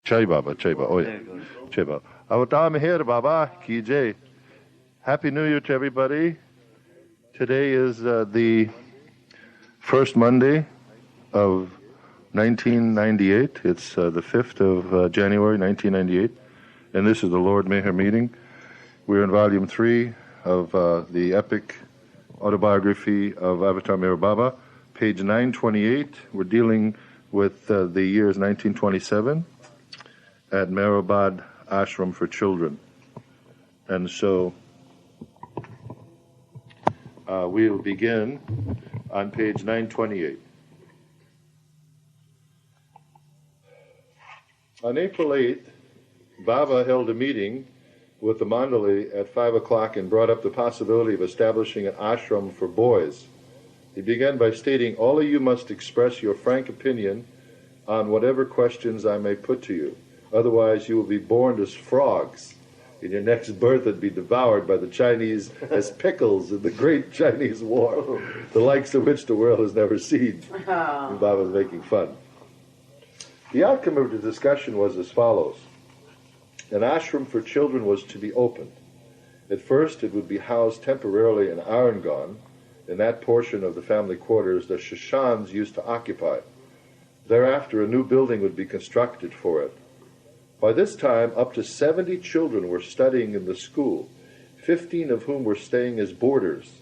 Jai Baba, Jai Baba, oh yeah, Jai Baba. Avatar Meher Baba ki Jai. Happy New Year to everybody. Today is the first Monday of 1998. It's the 5th of January, 1998. And this is the Lord Meher meeting. We're in volume 3 of the epic autobiography of Avatar Meher Baba, page 928. We're dealing with the years 1927 at Mehrabad Ashram for Children. And so we'll begin on page 928. On April 8th, Baba held a meeting with the mandali at 5 o'clock and brought up the possibility of establishing an ashram for boys. He began by stating, "All of you must express your frank opinion on whatever questions I may put to you. Otherwise, you will be born as frogs. In your next birth, and be devoured by the Chinese as pickles in the great Chinese war, the likes of which the world has never seen." And Baba was making fun. The outcome of the discussion was as follows. An ashram for children was to be opened. At first, it would be housed temporarily in Arangaon, in that portion of the family quarters the Shahanes used to occupy. Thereafter, a new building would be constructed for it. By this time, up to 70 children were studying in the school, 15 of whom were staying as boarders.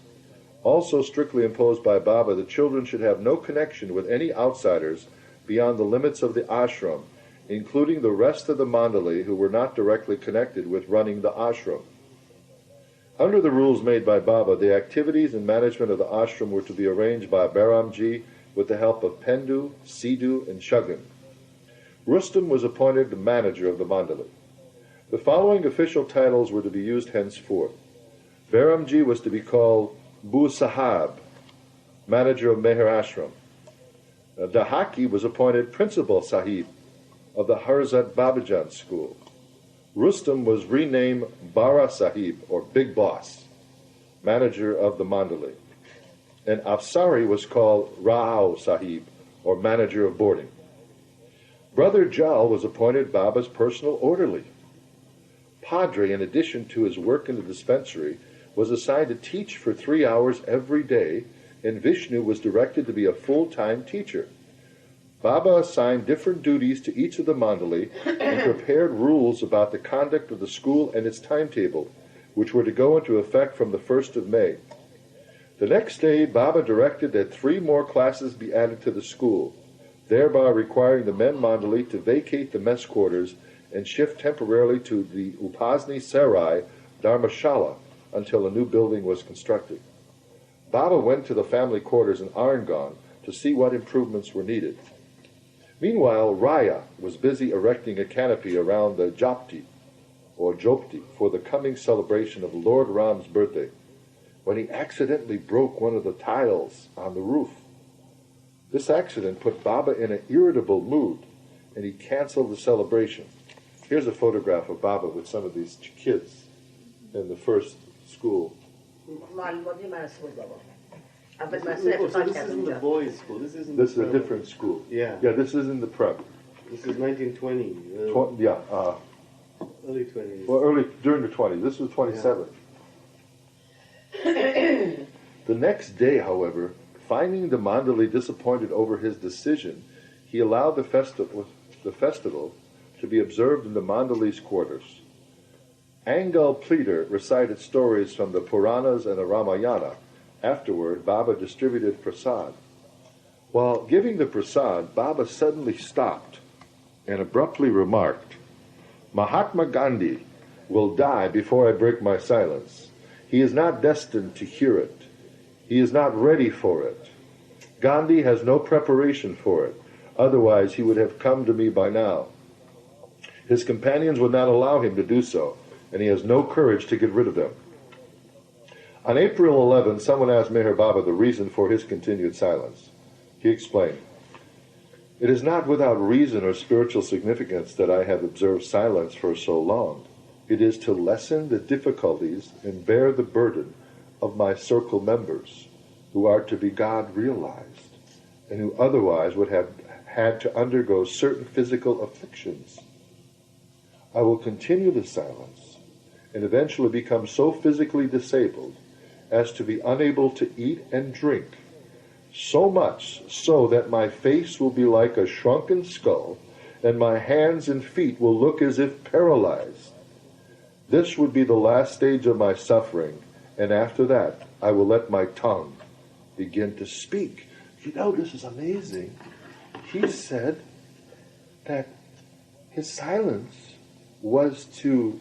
Also strictly imposed by Baba, the children should have no connection with any outsiders beyond the limits of the ashram, including the rest of the mandali who were not directly connected with running the ashram. Under the rules made by Baba, the activities and management of the ashram were to be arranged by Bairamji with the help of Pendu, Sidhu, and Shagun. Rustam was appointed the manager of the mandali. The following official titles were to be used henceforth. Bairamji was to be called Bu Sahab, manager of Meher Ashram. Dahaki was appointed principal Sahib of the Harzat Babajan school. Rustam was renamed Bara Sahib, or Big Boss, manager of the mandali. And Afsari was called Rao Sahib, or manager of boarding. Brother Jal was appointed Baba's personal orderly. Padre, in addition to his work in the dispensary, was assigned to teach for 3 hours every day, and Vishnu was directed to be a full-time teacher. Baba assigned different duties to each of the mandali and prepared rules about the conduct of the school and its timetable, which were to go into effect from the 1st of May. The next day, Baba directed that 3 more classes be added to the school, thereby requiring the men mandali to vacate the mess quarters and shift temporarily to the Upasni Sarai Dharmashala until a new building was constructed. Baba went to the family quarters in Arangaon to see what improvements were needed. Meanwhile, Raya was busy erecting a canopy around the Japti, or Jopti, for the coming celebration of Lord Ram's birthday, when he accidentally broke one of the tiles on the roof. This accident put Baba in an irritable mood, and he canceled the celebration. Here's a photograph of Baba with some of these kids in the first school. So this isn't the boys' school. This is a different school. Yeah. Yeah, this isn't the prep. This is 1920. Early 20s. Well, during the 20s. This was 27. Yeah. The next day, however, finding the mandali disappointed over his decision, he allowed the festival to be observed in the mandali's quarters. Angal Pleader recited stories from the Puranas and the Ramayana. Afterward, Baba distributed prasad. While giving the prasad, Baba suddenly stopped and abruptly remarked, "Mahatma Gandhi will die before I break my silence. He is not destined to hear it. He is not ready for it. Gandhi has no preparation for it. Otherwise, he would have come to me by now. His companions would not allow him to do so, and he has no courage to get rid of them." On April 11, someone asked Meher Baba the reason for his continued silence. He explained, "It is not without reason or spiritual significance that I have observed silence for so long. It is to lessen the difficulties and bear the burden of my circle members, who are to be God realized, and who otherwise would have had to undergo certain physical afflictions. I will continue the silence and eventually become so physically disabled as to be unable to eat and drink, so much so that my face will be like a shrunken skull and my hands and feet will look as if paralyzed. This would be the last stage of my suffering, and after that I will let my tongue begin to speak. You know, this is amazing. He said that his silence was to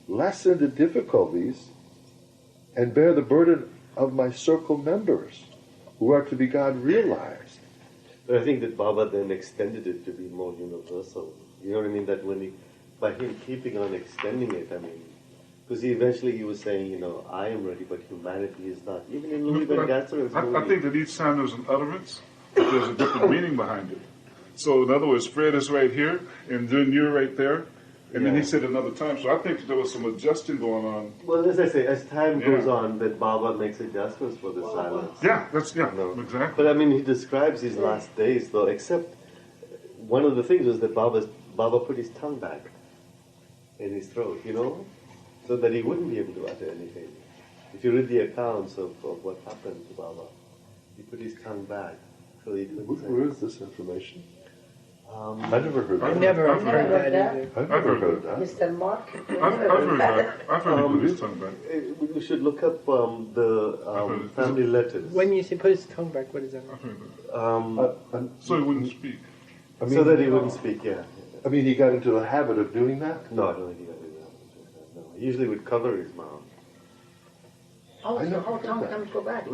lessen the difficulties and bear the burden of my circle members who are to be God realized. But I think that Baba then extended it to be more universal. You know what I mean? That when by him keeping on extending it, I mean, because eventually he was saying, you know, I am ready, but humanity is not. Even in Louis Van Gasser's movie. I think that each time there's an utterance, there's a different meaning behind it. So in other words, Fred is right here, and then you're right there, and then he said another time. So I think there was some adjusting going on. Well, as I say, as time goes on, that Baba makes adjustments for the silence. Exactly. But I mean, he describes his last days, though, except one of the things was that Baba put his tongue back in his throat, you know, so that he wouldn't be able to utter anything. If you read the accounts of what happened to Baba, he put his tongue back so he couldn't say. Where is this information? I never heard that. I've never heard that either. I've never heard that. Mr. Mark? I've heard that. I've heard him put his tongue back. We should look up the family letters. When you say put his tongue back, what does that mean? So he wouldn't speak. I mean, so that he wouldn't speak, I mean, he got into the habit of doing that? No, I don't think he got into that. No. He usually would cover his mouth. Oh, so how tongue comes go back?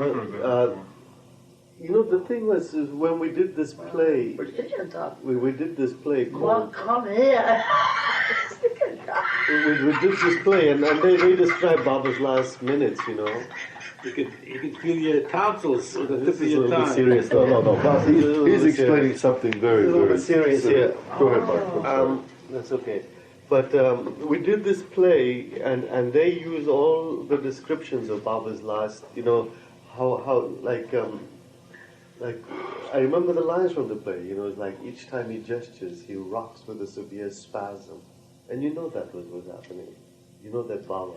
You know, the thing was, is when we did this play, we did this play called... Well, come here. we did this play, and they described Baba's last minutes, you know. You could feel your tonsils with the tip This of is a your little bit tongue. serious. No. He's explaining something very, very serious here. Go ahead, Mark. That's okay. But we did this play, and they use all the descriptions of Baba's last, you know, how like I remember the lines from the play, you know, it's like each time he gestures, he rocks with a severe spasm. And you know that was happening. You know that Baba.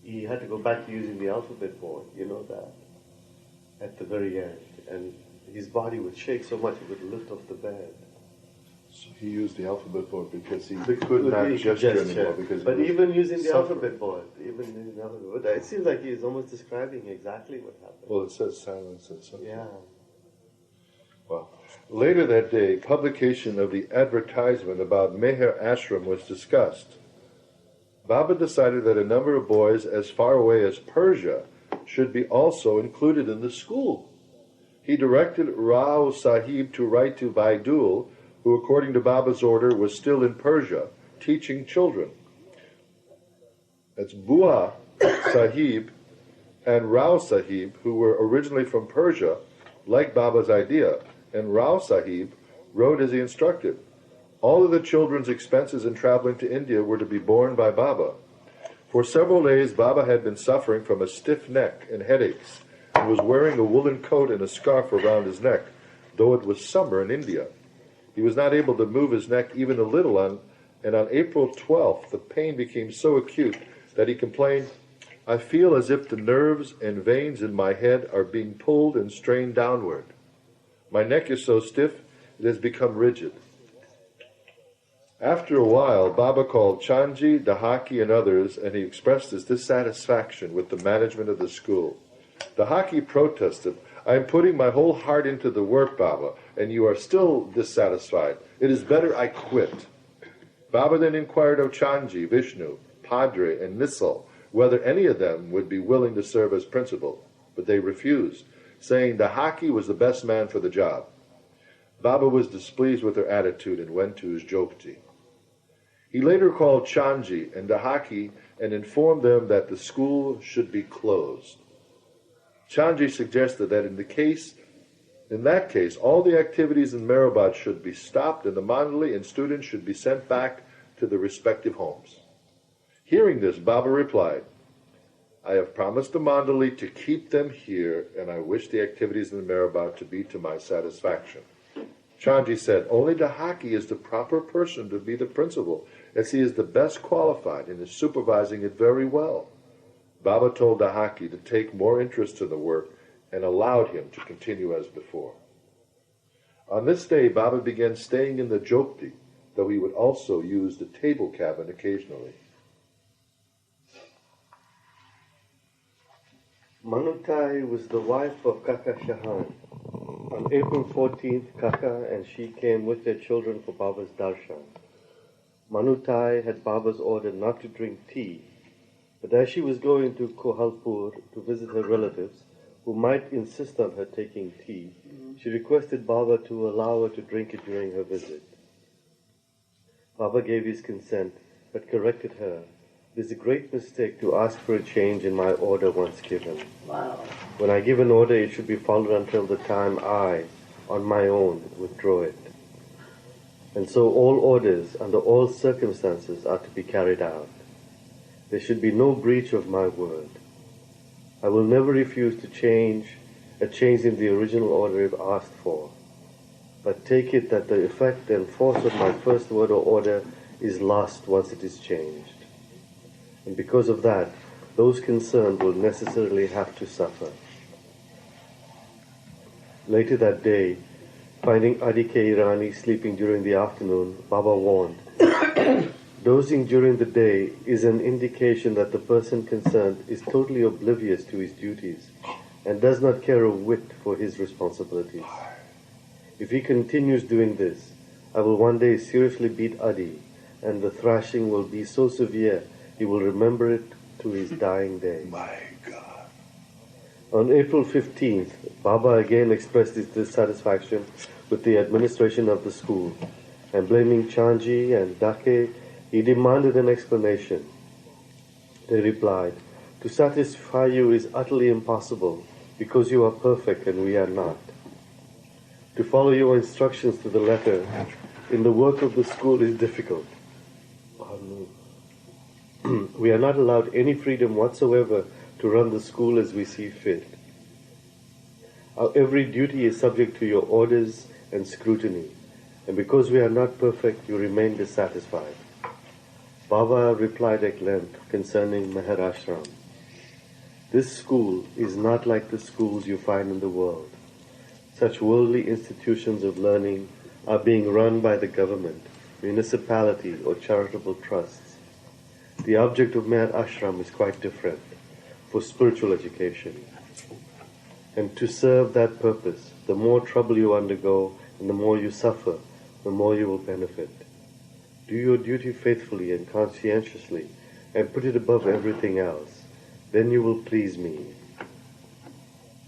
He had to go back to using the alphabet board, you know that, at the very end. And his body would shake so much it would lift off the bed. So he used the alphabet board because he could not gesture anymore. But even using the alphabet board, it seems like he's almost describing exactly what happened. Well, it says silence and something. Yeah. Well, later that day, publication of the advertisement about Meher Ashram was discussed. Baba decided that a number of boys as far away as Persia should be also included in the school. He directed Rao Sahib to write to Vaidul, who, according to Baba's order, was still in Persia, teaching children. That's Bua Sahib and Rao Sahib, who were originally from Persia, liked Baba's idea, and Rao Sahib wrote as he instructed. All of the children's expenses in traveling to India were to be borne by Baba. For several days, Baba had been suffering from a stiff neck and headaches, and was wearing a woolen coat and a scarf around his neck, though it was summer in India. He was not able to move his neck even a little, and on April 12th, the pain became so acute that he complained, "I feel as if the nerves and veins in my head are being pulled and strained downward. My neck is so stiff, it has become rigid." After a while, Baba called Chanji, Dahaki, and others, and he expressed his dissatisfaction with the management of the school. Dahaki protested, "I am putting my whole heart into the work, Baba, and you are still dissatisfied. It is better I quit." Baba then inquired of Chanji, Vishnu, Padre, and Nissal whether any of them would be willing to serve as principal, but they refused, saying Dahaki was the best man for the job. Baba was displeased with their attitude and went to his Jogti. He later called Chanji and Dahaki and informed them that the school should be closed. Chanji suggested that in that case, all the activities in Mehrabad should be stopped and the mandali and students should be sent back to their respective homes. Hearing this, Baba replied, "I have promised the mandali to keep them here, and I wish the activities in Mehrabad to be to my satisfaction." Chanji said, "Only Dahaki is the proper person to be the principal, as he is the best qualified and is supervising it very well. Baba told Dahaki to take more interest in the work and allowed him to continue as before. On this day, Baba began staying in the jokti, though he would also use the table cabin occasionally. Manutai was the wife of Kaka Shahan. On April 14th, Kaka and she came with their children for Baba's darshan. Manutai had Baba's order not to drink tea, but as she was going to Kohalpur to visit her relatives, who might insist on her taking tea, she requested Baba to allow her to drink it during her visit. Baba gave his consent, but corrected her. It is a great mistake to ask for a change in my order once given. Wow. When I give an order, it should be followed until the time I, on my own, withdraw it. And so all orders, under all circumstances, are to be carried out. There should be no breach of my word. I will never refuse to change in the original order if asked for, but take it that the effect and force of my first word or order is lost once it is changed. And because of that, those concerned will necessarily have to suffer. Later that day, finding Adike Irani sleeping during the afternoon, Baba warned, dozing during the day is an indication that the person concerned is totally oblivious to his duties and does not care a whit for his responsibilities. If he continues doing this, I will one day seriously beat Adi, and the thrashing will be so severe he will remember it to his dying day. My God. On April 15th, Baba again expressed his dissatisfaction with the administration of the school, and blaming Chanji and Dake, he demanded an explanation. They replied, "To satisfy you is utterly impossible, because you are perfect and we are not. To follow your instructions to the letter in the work of the school is difficult. We are not allowed any freedom whatsoever to run the school as we see fit. Our every duty is subject to your orders and scrutiny, and because we are not perfect, you remain dissatisfied." Baba replied at length concerning Meher Ashram. This school is not like the schools you find in the world. Such worldly institutions of learning are being run by the government, municipality, or charitable trusts. The object of Meher Ashram is quite different, for spiritual education. And to serve that purpose, the more trouble you undergo and the more you suffer, the more you will benefit. Do your duty faithfully and conscientiously, and put it above everything else. Then you will please me.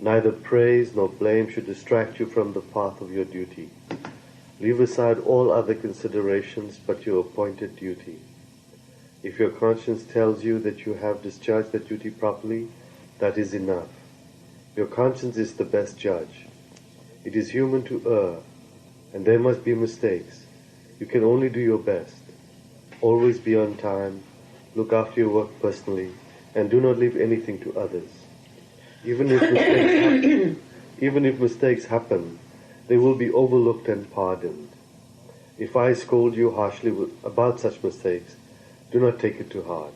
Neither praise nor blame should distract you from the path of your duty. Leave aside all other considerations but your appointed duty. If your conscience tells you that you have discharged that duty properly, that is enough. Your conscience is the best judge. It is human to err, and there must be mistakes. You can only do your best. Always be on time, look after your work personally, and do not leave anything to others. Even if mistakes happen, they will be overlooked and pardoned. If I scold you harshly about such mistakes, do not take it to heart.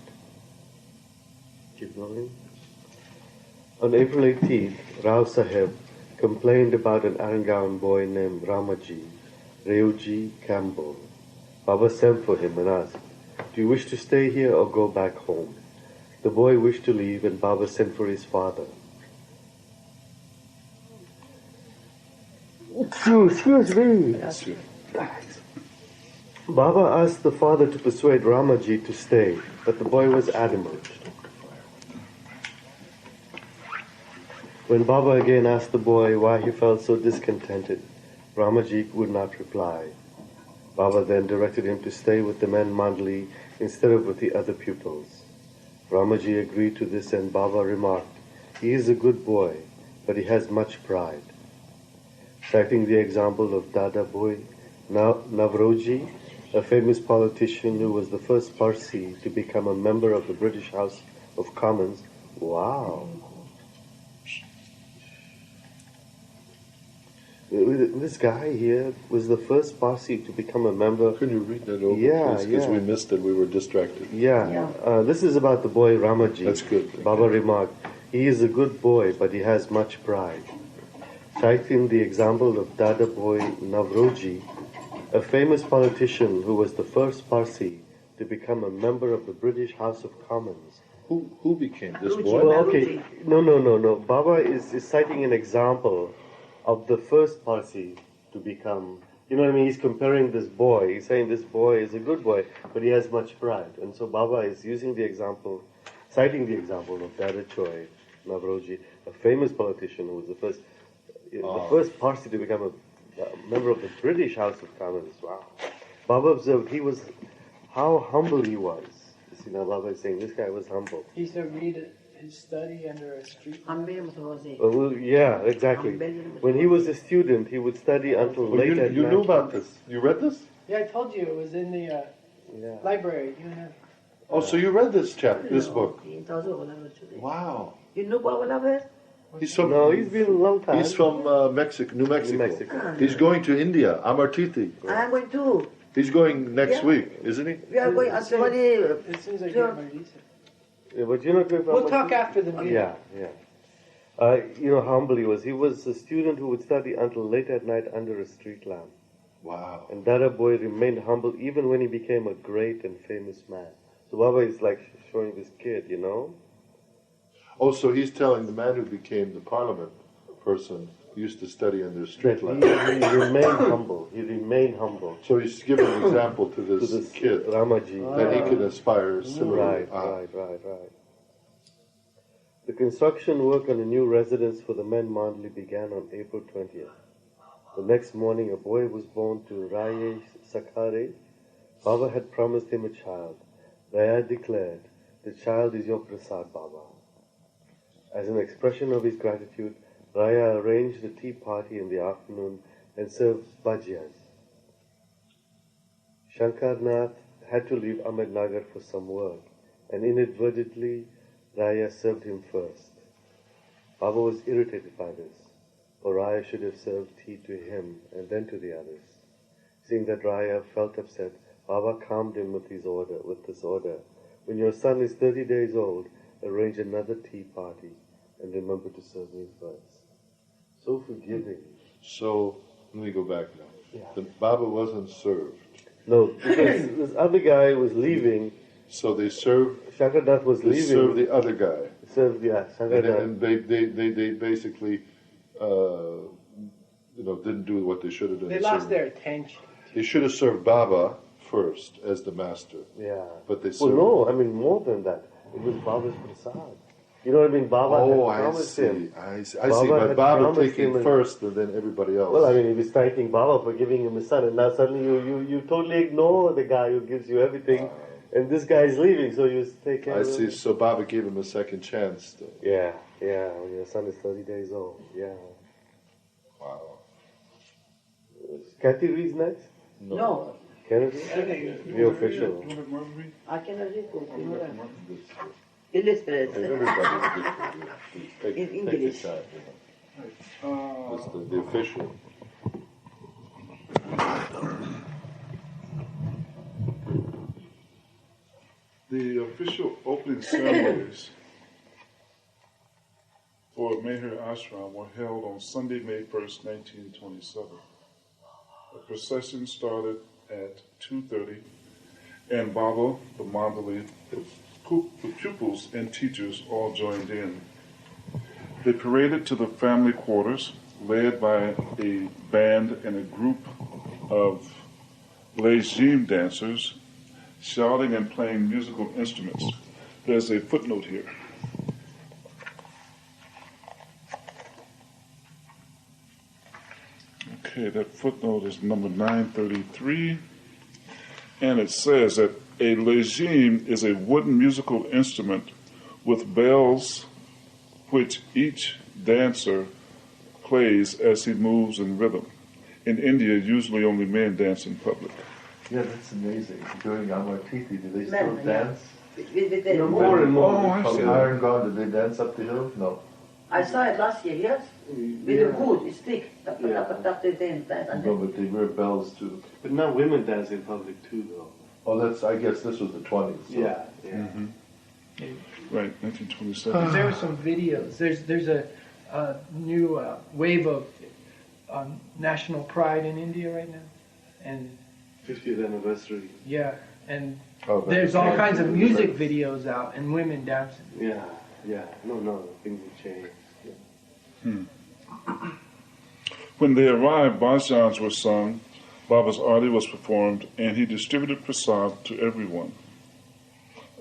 Keep going. On April 18th, Rao Sahib complained about an Arangaon boy named Ramaji, Reuji Campbell. Baba sent for him and asked, "Do you wish to stay here or go back home?" The boy wished to leave, and Baba sent for his father. Excuse me. Baba asked the father to persuade Ramaji to stay, but the boy was adamant. When Baba again asked the boy why he felt so discontented, Ramaji would not reply. Baba then directed him to stay with the men mandali instead of with the other pupils. Ramaji agreed to this, and Baba remarked, "He is a good boy, but he has much pride." Citing the example of Dada Bhoi Navroji, a famous politician who was the first Parsi to become a member of the British House of Commons. Wow! This guy here was the first Parsi to become a member. Can you read that over, Yeah, please? Because yeah. we missed it. We were distracted. Yeah, this is about the boy Ramaji. That's good. Baba remarked, he is a good boy, but he has much pride. Citing the example of Dada boy Navroji, a famous politician who was the first Parsi to become a member of the British House of Commons. Who became this Ruchi. boy? Well, okay, no. Baba is citing an example of the first Parsi to become, you know what I mean? He's comparing this boy. He's saying this boy is a good boy, but he has much pride. And so Baba is using the example, citing the example of Dada Choi Navroji, a famous politician who was the first Parsi to become a member of the British House of Commons. Wow. Baba observed how humble he was. You see, now Baba is saying this guy was humble. He used to read his study under a street. Well, yeah, exactly. When he was a student, he would study until Well, late at you night. knew about this. You read this? Yeah, I told you it was in the Yeah. library. You know. Oh, so you read this this book? Wow. You know Baba Lava? He's from. No, he's been a long time. He's from Mexico, New Mexico. New Mexico. He's going to India, Amartiti. I'm going to. He's going next Yeah. week, isn't he? We are going on somebody. As soon as I get my visa. Yeah, but you know, We'll talk after the meeting. Yeah. You know how humble he was. He was a student who would study until late at night under a street lamp. Wow. And Dada boy remained humble even when he became a great and famous man. So Baba is like showing this kid, you know. Oh, so he's telling the man who became the parliament person used to study under a street He lamp. remained humble. He remained humble. So he's giving an example to To this this kid Ramaji. that he can aspire similarly. Right. The construction work on a new residence for the men mandali began on April 20th. The next morning, a boy was born to Raye Sakhare. Baba had promised him a child. Raya declared, "The child is your prasad, Baba." As an expression of his gratitude, Raya arranged a tea party in the afternoon and served bhajiyas. Shankarnath had to leave Ahmednagar for some work, and inadvertently, Raya served him first. Baba was irritated by this, for Raya should have served tea to him and then to the others. Seeing that Raya felt upset, Baba calmed him with this order. When your son is 30 days old, arrange another tea party and remember to serve me first. So forgiving. So, let me go back now. Yeah. The Baba wasn't served. No, because this other guy was leaving. So they served, Shankarnath was they leaving. served the other guy. Shankarnath. And they basically, didn't do what they should have done. They lost their attention. They should have served Baba first as the master. Yeah. But they Well, served. no, I mean more than that. It was Baba's prasad. You know what I mean? Baba had promised him. I see. I Baba see. But had Baba promised taking him and- first and then everybody else. Well, I mean, he was thanking Baba for giving him his son, and now suddenly you totally ignore the guy who gives you everything, and this guy is leaving, so you take care I of him. see. So Baba gave him a second chance. Yeah, when your son is 30 days old, yeah. Wow. Kathy reads next? No, Kennedy? The official. I cannot read it. You know that. Illustrate. Take In English. your time, you know. It's the official. The official opening ceremonies for Meher Ashram were held on Sunday, May 1st, 1927. The procession started at 2:30, and Baba, the mandali, the pupils and teachers all joined in. They paraded to the family quarters, led by a band and a group of legime dancers, shouting and playing musical instruments. There's a footnote here. Okay, that footnote is number 933, and it says that a legime is a wooden musical instrument with bells which each dancer plays as he moves in rhythm. In India, usually only men dance in public. Yeah, that's amazing. During Amartiti, do they still Men, yeah. dance? With the More and more. Oh, I From see. Arangaon, did they dance up the hill? No. I saw it last year, yes? With the wood, stick. Yeah. No, but they wear bells too. But now women dance in public too, though. Oh, I guess this was the 20s. So. Yeah, yeah. Mm-hmm. Right, 1927. There were some videos. There's a new wave of national pride in India right now, and 50th anniversary. yeah, and Oh, there's all kinds of music videos out and women dancing. Yeah, yeah. No, things have changed. Yeah. When they arrived, bhajans were sung, Baba's arti was performed, and he distributed prasad to everyone.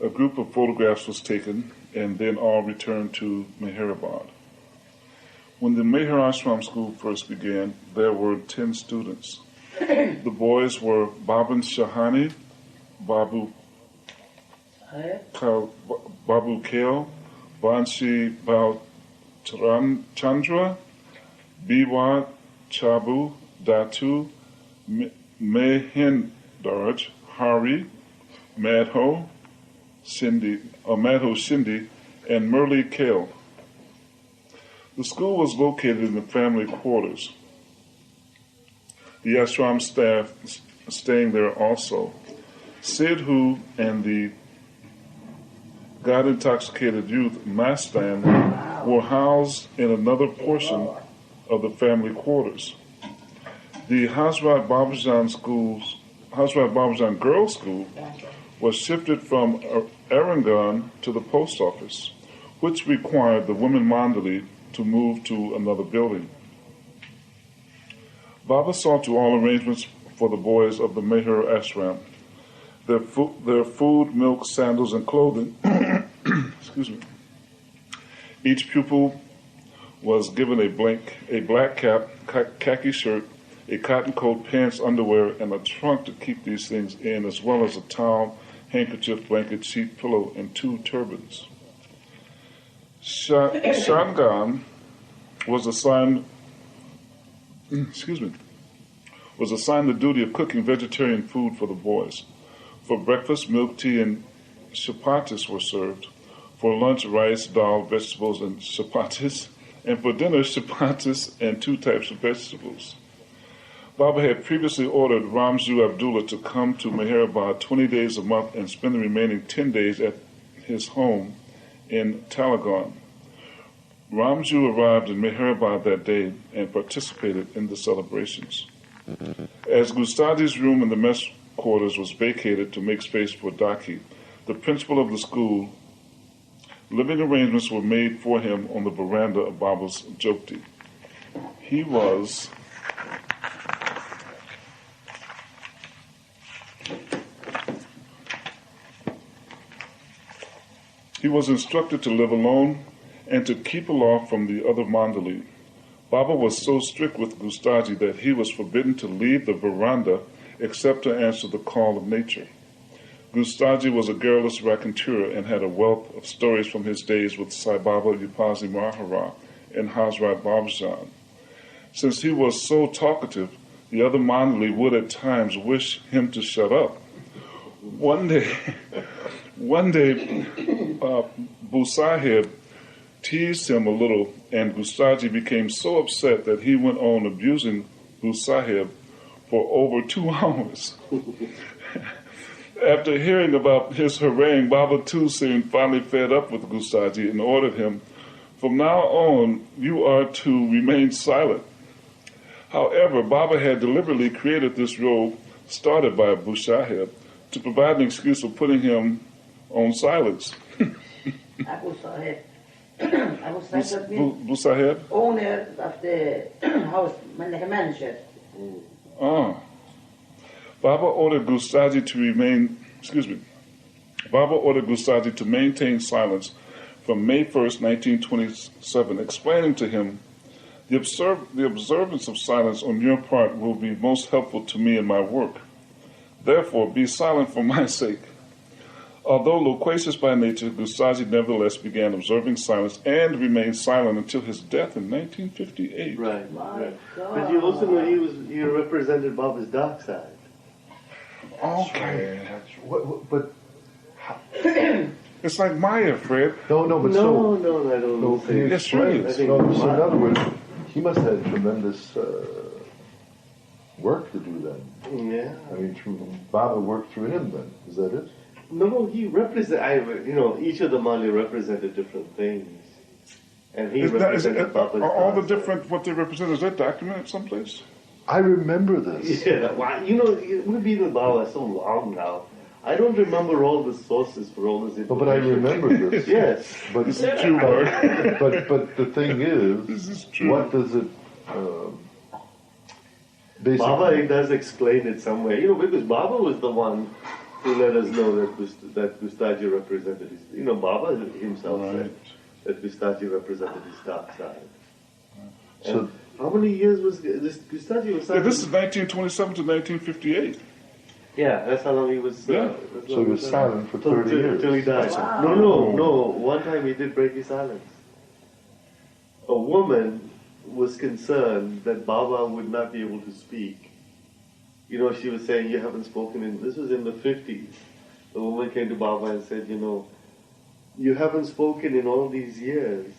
A group of photographs was taken, and then all returned to Meherabad. When the Meher Ashram school first began, there were 10 students. The boys were Baban Shahani, Babu Kale, Banshi Chandra, Biwa Chabu Datu, Mehendaraj, Hari, Madho Shindi, and Murli Kale. The school was located in the family quarters. The ashram staff staying there also. Sidhu and the God-intoxicated youth, Mastan, were housed in another portion of the family quarters. The Hazrat Babajan Girls' School was shifted from Arangaon to the post office, which required the women mandali to move to another building. Baba saw to all arrangements for the boys of the Meher Ashram. Their food, milk, sandals, and clothing. Excuse me. Each pupil was given a black cap, khaki shirt, a cotton coat, pants, underwear, and a trunk to keep these things in, as well as a towel, handkerchief, blanket, sheet, pillow, and 2 turbans. Shangan was assigned the duty of cooking vegetarian food for the boys. For breakfast, milk, tea, and chapatis were served. For lunch, rice, dal, vegetables, and chapatis. And for dinner, chapatis and 2 types of vegetables. Baba had previously ordered Ramju Abdullah to come to Meherabad 20 days a month and spend the remaining 10 days at his home in Talagon. Ramju arrived in Meherabad that day and participated in the celebrations. As Gustaji's room in the mess quarters was vacated to make space for Daki, the principal of the school, living arrangements were made for him on the veranda of Baba's Jyoti. He was instructed to live alone and to keep aloof from the other mandali. Baba was so strict with Gustaji that he was forbidden to leave the veranda except to answer the call of nature. Gustaji was a garrulous raconteur and had a wealth of stories from his days with Sai Baba, Upazi Mahara, and Hazrat Babajan. Since he was so talkative, the other mandali would at times wish him to shut up. One day, Busahib teased him a little, and Gustaji became so upset that he went on abusing Busahib for over 2 hours. After hearing about his harangue, Baba too seemed finally fed up with Gustaji and ordered him, "From now on, you are to remain silent." However, Baba had deliberately created this role started by Abu Shahib to provide an excuse for putting him on silence. Abu Sahib. Abu Sahib means Abu Sahib? owner of the house, like a manager. Baba ordered Gustaji to maintain silence from May 1st, 1927, explaining to him, the observance of silence on your part will be most helpful to me in my work. Therefore, be silent for my sake. Although loquacious by nature, Gustaji nevertheless began observing silence and remained silent until his death in 1958. Right. But you also know he represented Baba's dark side. Okay. But It's like Maya, Fred. No, but No, I don't no, know. can you Yes, explain? right. I think So in Maya. other words, he must have had tremendous work to do then. Yeah. I mean, Baba worked through him then. Is that it? No, he each of the Mali represented different things. And he represented Baba's Are all the concept. different, what they represent, is that documented someplace? I remember this. Yeah, well, we've been with Baba so long now. I don't remember all the sources for all this information. But I remember this. Yes. But, This is true, Mark. but the thing is, This is true. what does it basically? Baba does explain it somewhere. Because Baba was the one who let us know that Gustaji represented his. Baba himself said that Gustaji represented his dark side. So- And how many years was this? Gustaji was. Yeah, this is 1927 to 1958. Yeah, that's how long he was. Yeah. So he was silent for 30 years. Till he died. Wow. No. One time he did break his silence. A woman was concerned that Baba would not be able to speak. She was saying, you haven't spoken this was in the 50s. The woman came to Baba and said, you haven't spoken in all these years.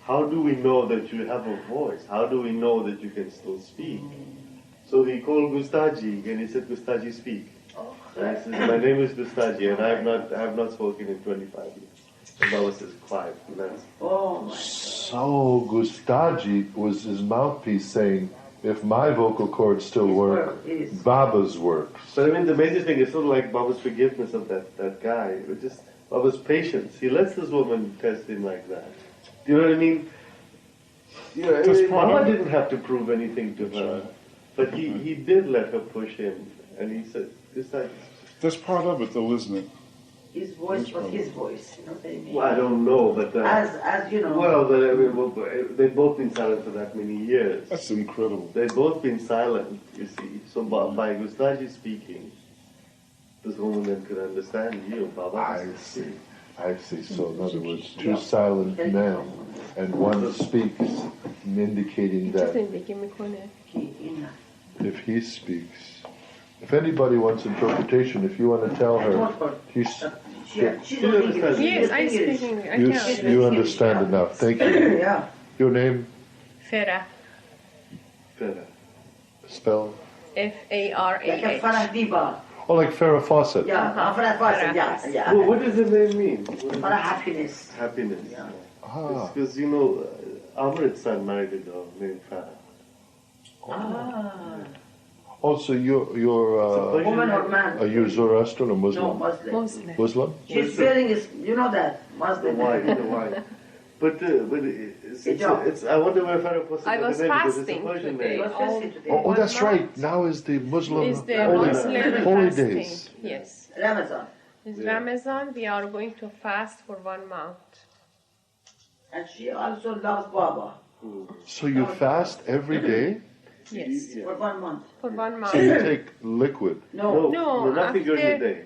How do we know that you have a voice? How do we know that you can still speak? So he called Gustaji and he said, Gustaji, speak. And he says, my name is Gustaji and I have not spoken in 25 years. And Baba says, quiet. And that's Oh my God. So Gustaji was his mouthpiece saying, if my vocal cords still work, Yes. Baba's works. But the major thing is sort of like Baba's forgiveness of that guy. It was just Baba's patience. He lets this woman test him like that. Do you know what I mean? Baba didn't have to prove anything to her. But he did let her push him. And he said, That's part of it, though, isn't it? His voice was his voice. You know what I mean? well, I don't know, but... As you know. well, they've both been silent for that many years. That's incredible. They've both been silent, you see. So by Gustaji speaking, this woman then could understand Baba. I see. So in other words, two silent men, and one speaks, indicating that if he speaks, if anybody wants interpretation, if you want to tell her, She's not English. Yes, I'm speaking. I can. you understand enough. Thank you. Yeah. Your name? Farah. Spell? Like a Farah. Farah Diba. Oh, like Farrah Fawcett. Yeah, Farah Fawcett. Yeah. Well, what does the name mean? Farah happiness. Happiness. Yeah. Ah. Because, Amrit's son married a girl named Farah. Ah. Also, you're Woman or man? are you Zoroastrian or No, Muslim? Muslim. Muslim? She's wearing is, you know that, The Muslim. white. But it's I wonder where Farah Fawcett I got was the name because it's a fasting Persian today. It name. was fasting today. Oh, that's right. Now is the Muslim Is the holy, Muslim holy fasting? days. Yes. Ramadan. It's Ramadan. We are going to fast for 1 month. And she also loves Baba So you fast every day? Yes. for 1 month. For 1 month. So you take liquid. No. No, nothing during the after- day.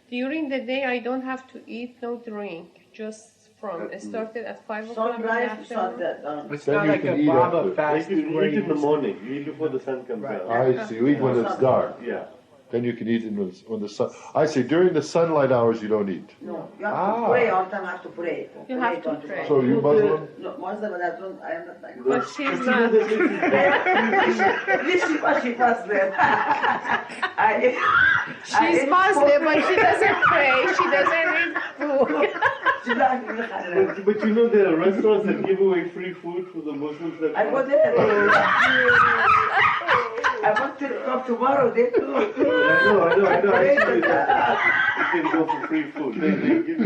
During the day, I don't have to eat, no drink. Just from it started at 5 o'clock in the Sunrise to afternoon. sunset. It's Then not you like can a eat Baba after. Like fasting you where eat in the you morning. You eat before the sun comes Right. out. I see. You eat when it's dark. Yeah. Then you can eat when the sun. I see. During the sunlight hours, you don't eat. No, you have Ah. to pray all the time. Have to pray. You have to don't pray. So you Muslim? No, Muslim, but I am not like But she's not. This she was there. She's Muslim, but she doesn't pray. She doesn't eat food. But there are restaurants that give away free food for the Muslims that I go there. I want to come tomorrow. They too. I know. Actually, you can go for free food. They give you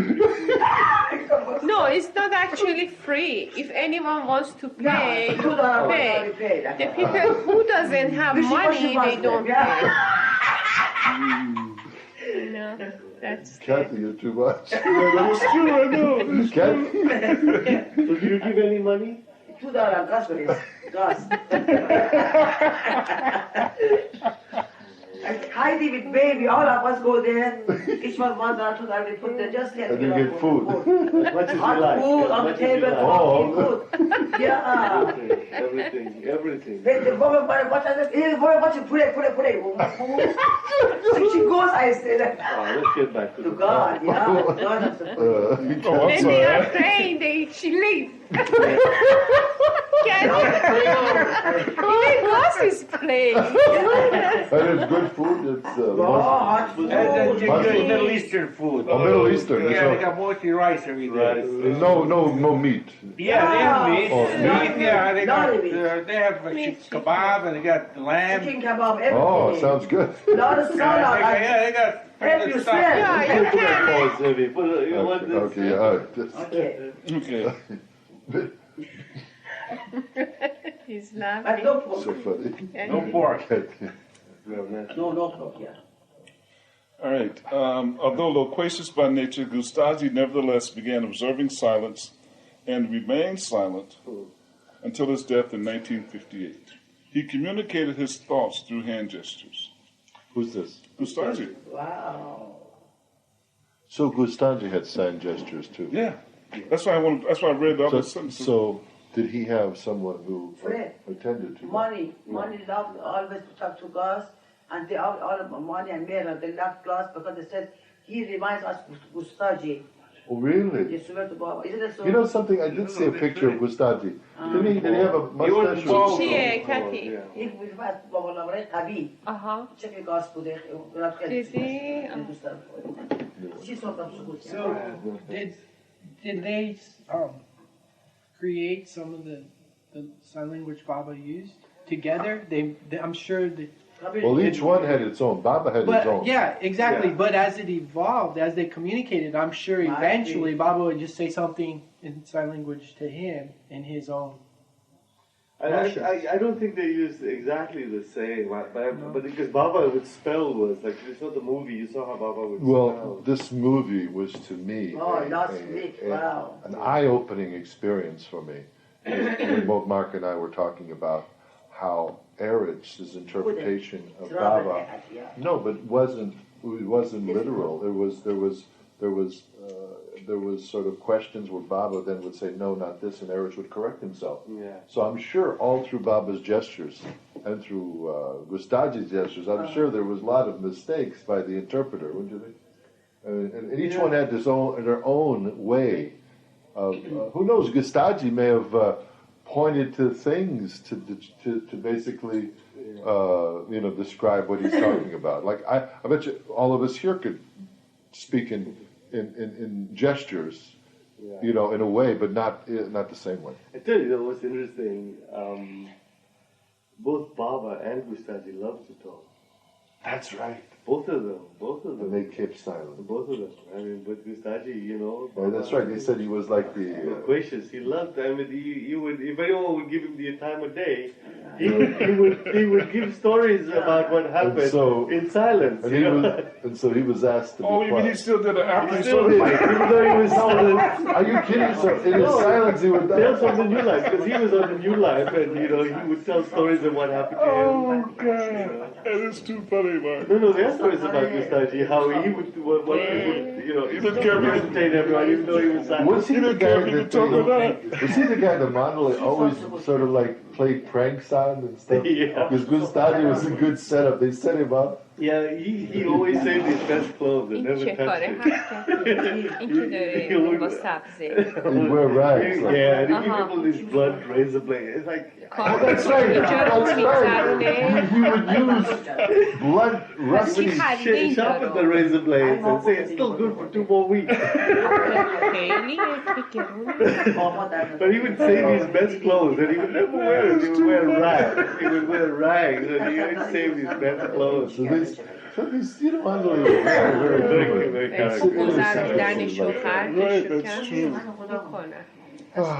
free food. No, it's not actually free. If anyone wants to pay, you $2 pay. pay. The people who doesn't have money, they don't pay. No, that's Kathy, you're too much. That's true, I know. Kathy? So do you give any money? $2 gas, please. Gas. Heidi with baby, all of us go there. Each one $1, $2, we put there. Just let And you get food. As much as you Hot like. food as on the much as you table, like. Oh. coffee, food. Yeah. everything. The woman, what is it? What you put it. She goes, I say that. Let's get back to To God, yeah. God has to I'm Then sorry. they are praying, she leaves. Even Gus is playing. And it's good food. It's hot food. And Muslim. Middle Eastern food. Oh, Middle Eastern. Yeah, so they got mostly rice every day. no meat. Yeah, they have meat. Oh, Meat, yeah, they got, Lot of meat. they have kebab and they got lamb. Chicken kebab, everything. Oh, sounds good. Lot of salad. Yeah, they got Help good you stuff. smell. Yeah, you can. Pause, Eddie. You want this? Okay, all right. Okay. Okay. He's But laughing. no pork. So funny. No pork. No pork, yeah. All right. Although loquacious by nature, Gustazi nevertheless began observing silence and remained silent until his death in 1958. He communicated his thoughts through hand gestures. Who's this? Gustazi. Wow. So Gustazi had sign gestures too. Yeah. That's why I read the other So, sentences. so did he have someone who Fred. attended to him? Money loved always to talk to Gus, and they all of money and Mela, they loved Gus because they said he reminds us of Gustaji. Oh, really? They swear to God. Isn't it so? You know something? I did see a picture of Gustazi. Did he have a mustache? bald. Kathy. He reminds Baba Lavre, Kabi. Uh-huh. Check your Gus for the Did he? She's not of So, did they create some of the sign language Baba used together? I'm sure that. Well, each one had its own. Baba had his own. But yeah, exactly. Yeah. But as it evolved, as they communicated, I'm sure eventually Baba would just say something in sign language to him in his own. I don't think they used exactly the same, but because Baba would spell was like you saw the movie, you saw how Baba would Well, spell. this movie was to me last week, wow. an eye-opening experience for me. When both Mark and I were talking about how Erich's interpretation of Baba, no, but it wasn't literal. There was sort of questions where Baba then would say no, not this, and Erich would correct himself. Yeah. So I'm sure all through Baba's gestures and through Gustaji's gestures, I'm sure there was a lot of mistakes by the interpreter, wouldn't you think? And each one had their own way of. Who knows? Gustaji may have pointed to things to basically describe what he's talking about. Like I bet you all of us here could speak in gestures, in a way, but not the same way. I tell you, what's interesting, both Baba and Gustaji loved to talk. That's right. Both of them. And they kept silent. Both of them. I mean, but Gustaji, Yeah, that's right. They said he was like the. Loquacious. He loved. I mean, he would. If anyone would give him the time of day, he would give stories about what happened in silence. And so he was asked to be Oh, you mean he quiet. still did it after He he still saw did, it? even though he was silent. Are you kidding? So in his silence, he would. Tales from the New Life, because he was on the New Life, and he would tell stories of what happened to him. Oh, God. That is too funny, man. No, there are stories about Gustaji, how he would, what he would, He didn't care if he entertain everyone, even though he was silent. Was he the guy if you that talk or not. was he the guy that Mandali always sort of like played pranks on and stuff? Yeah. Because Gustaji was a good setup. They set him up. Yeah, he always saved his best clothes and این never چه کاره touched it. هست این که داره با سبزه He'd wear rags. Like, Yeah, and he give people these blood razor blades. It's like, Oh, that's right. That's right. He would use blood rusty. sharpen the razor blades and say it's still good for 2 more weeks. خیلی گرونه But he would save his best clothes, and he would never wear it. He would wear rags. He would wear rags, and he would save his best clothes. So these, Mandali was very, very, very گذر شوهر Right, that's true. میکنه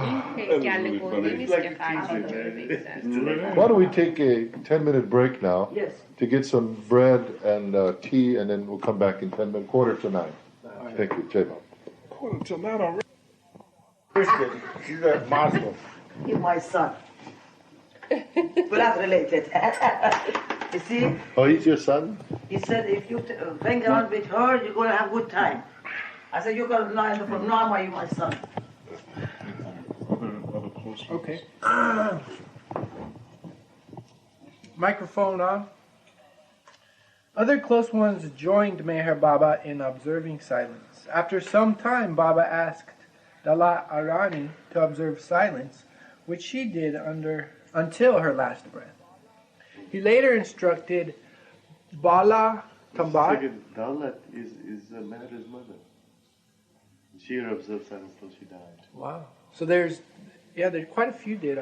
این خیلی گله گنده نیست که خرجی جوری بگذره Why don't we take a 10-minute break now Yes. to get some bread and tea, and then we'll come back in 10 minutes, 8:45. Thank you, Jay. Quarter till 9 already. Christian. She's a Muslim. He's my son. Blood related. You see, Oh, he's your son? he said if you hang around with her, you're going to have good time. I said, you're going to lie from now on, you're my son. Other close ones. Okay. Microphone on. Other close ones joined Meher Baba in observing silence. After some time, Baba asked Dala Arani to observe silence, which she did until her last breath. He later instructed Bala Tambat. Second, Daulat is Meher's mother. She observed silence till she died. Wow. So there's quite a few did.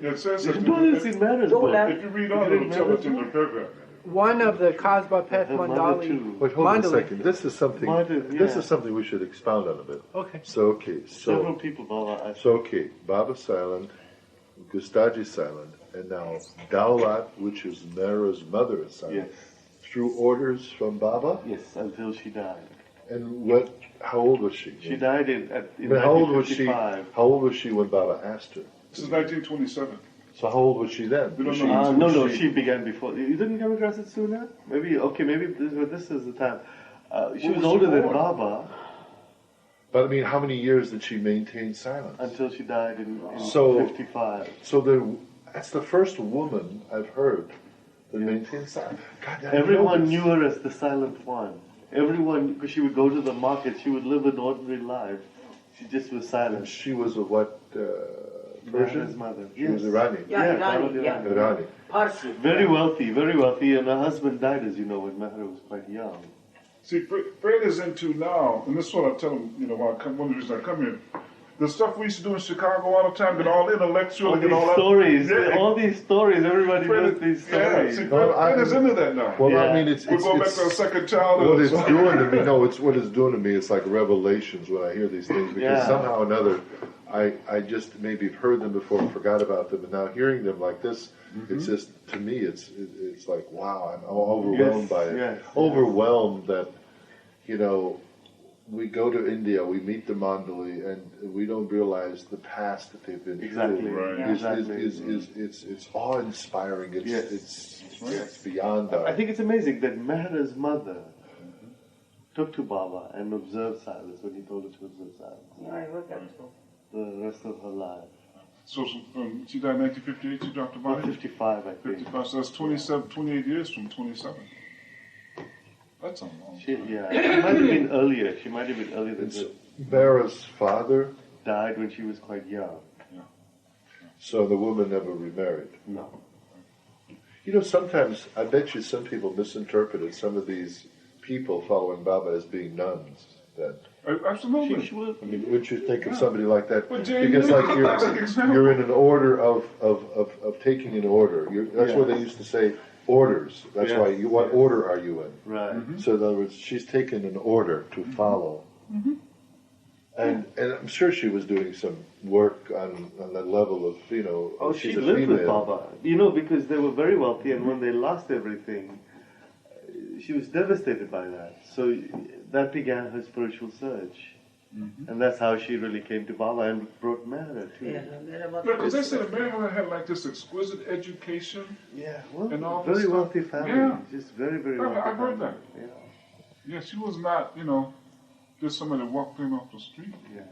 It says that No, it's in Meher's book. if you read on, it'll tell it in the paragraph. One of the Kasba Peth Her mother Mandali. too. Wait, hold on a Mandali. second. This is something. Mandali, This yeah. is something we should expound on a bit. Okay. So Several people, Baba asked. So okay, Baba silent, Gustaji silent, and now Daulat, which is Mera's mother, is silent. Yes. Through orders from Baba. Yes, until she died. And what? How old was she? She died in But how old was she? 1955. How old was she when Baba asked her? This is 1927. So how old was she then? We don't Was know. she- No, she began before. You didn't come across it sooner? Maybe this is the time. She was was older she than born? Baba But I mean, how many years did she maintain silence? until she died in So- 55. So that's the first woman I've heard that maintained silence. God, I didn't know Everyone this. knew her as the silent one. Everyone, because she would go to the market, she would live an ordinary life. She just was And silent. she was a what? Meher's Persian? mother. She was Iranian. Yeah, Yeah, Irani, yeah. Iranian. Parsi. Very wealthy, and her husband died, as you know, when Meher was quite young. See, Fred is into now, and this is what I tell him, one of the reasons I come here. The stuff we used to do in Chicago all the time, get all intellectual All and these get all that. stories, Yeah. all these stories, everybody Fred knows is- these Yeah, stories. see, No, Fred is into that now. Well, I Yeah. mean, it's We're going back to our second child. what it's doing to me. No, what it's doing to me. It's like revelations when I hear these things because Yeah. somehow or another, I just maybe have heard them before and forgot about them, and now hearing them like this, it's just to me, it's like wow, I'm overwhelmed Yes, by it. yes, Overwhelmed that we go to India, we meet the mandali, and we don't realize the past that they've been Exactly. through. Right. Yeah. Exactly. It's awe-inspiring. Yes. It's beyond I our. think it's amazing that Meher's mother took to Baba and observed silence when he told her to observe silence. Yeah, I heard that too. The rest of her life. So she died in 1958, she dropped the body? 55, I think. 55, so that's 28 years from 27. That's a long She might have been earlier. She might have been earlier than It's that. Bara's father, Died when she was quite young. so the woman never remarried. No. Sometimes I bet you some people misinterpreted some of these people following Baba as being nuns. Then Absolutely. She was. I mean, would you think of somebody like that? Well, Jane, Because like that's an example. you're in an order of taking an order. That's why they used to say orders. That's Yes, why what yes. order are you in? Right. So in other words, she's taken an order to follow. And I'm sure she was doing some work on that level of, Oh, she she's a lived with female. Baba. Because they were very wealthy, and when they lost everything, she was devastated by that. So that began her spiritual search. And that's how she really came to Baba and brought Meher too. Yeah, Mera mother Because they was- said America had like this exquisite education. Yeah, well, And all this very stuff. wealthy family. Yeah. Just very, very I've wealthy heard family. that. Yeah, she was not, just somebody that walked in off the street Yeah.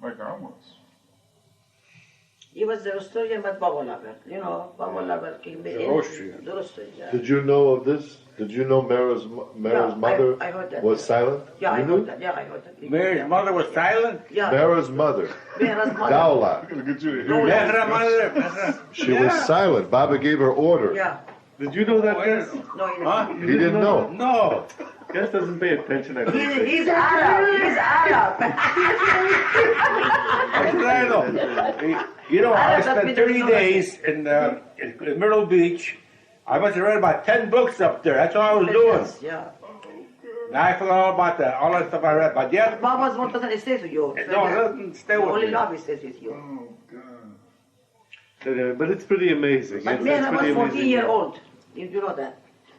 like I was. He was the Australian, but Baba lover. Baba lover came in. Austrian. The Austrian, yeah. Did you know of this? Did you know Mara's Yeah, mother I heard that. was silent? Yeah, I You knew? heard that. Yeah, I heard that. Mary's mother was silent. Yeah, Mara's mother, Mera's mother. Daulat. Look at you. No, Here. Mehra mother. She was silent. Baba gave her order. Yeah. Did you know that, Gus? No, he Huh? didn't. He didn't know. No. Gus doesn't pay attention. I don't think. He's Arab. He's Arab. I spent 30 days in Myrtle Beach. I must have read about 10 books up there. That's all I was doing. Yes, yeah. Now I forgot all about that, all that stuff I read. But yeah, Baba's one doesn't stay with you. no, it doesn't stay with Only me. love stays with you. Oh, God. Anyway, but it's pretty amazing. But It's Mera was pretty 14 amazing. years old. You know that.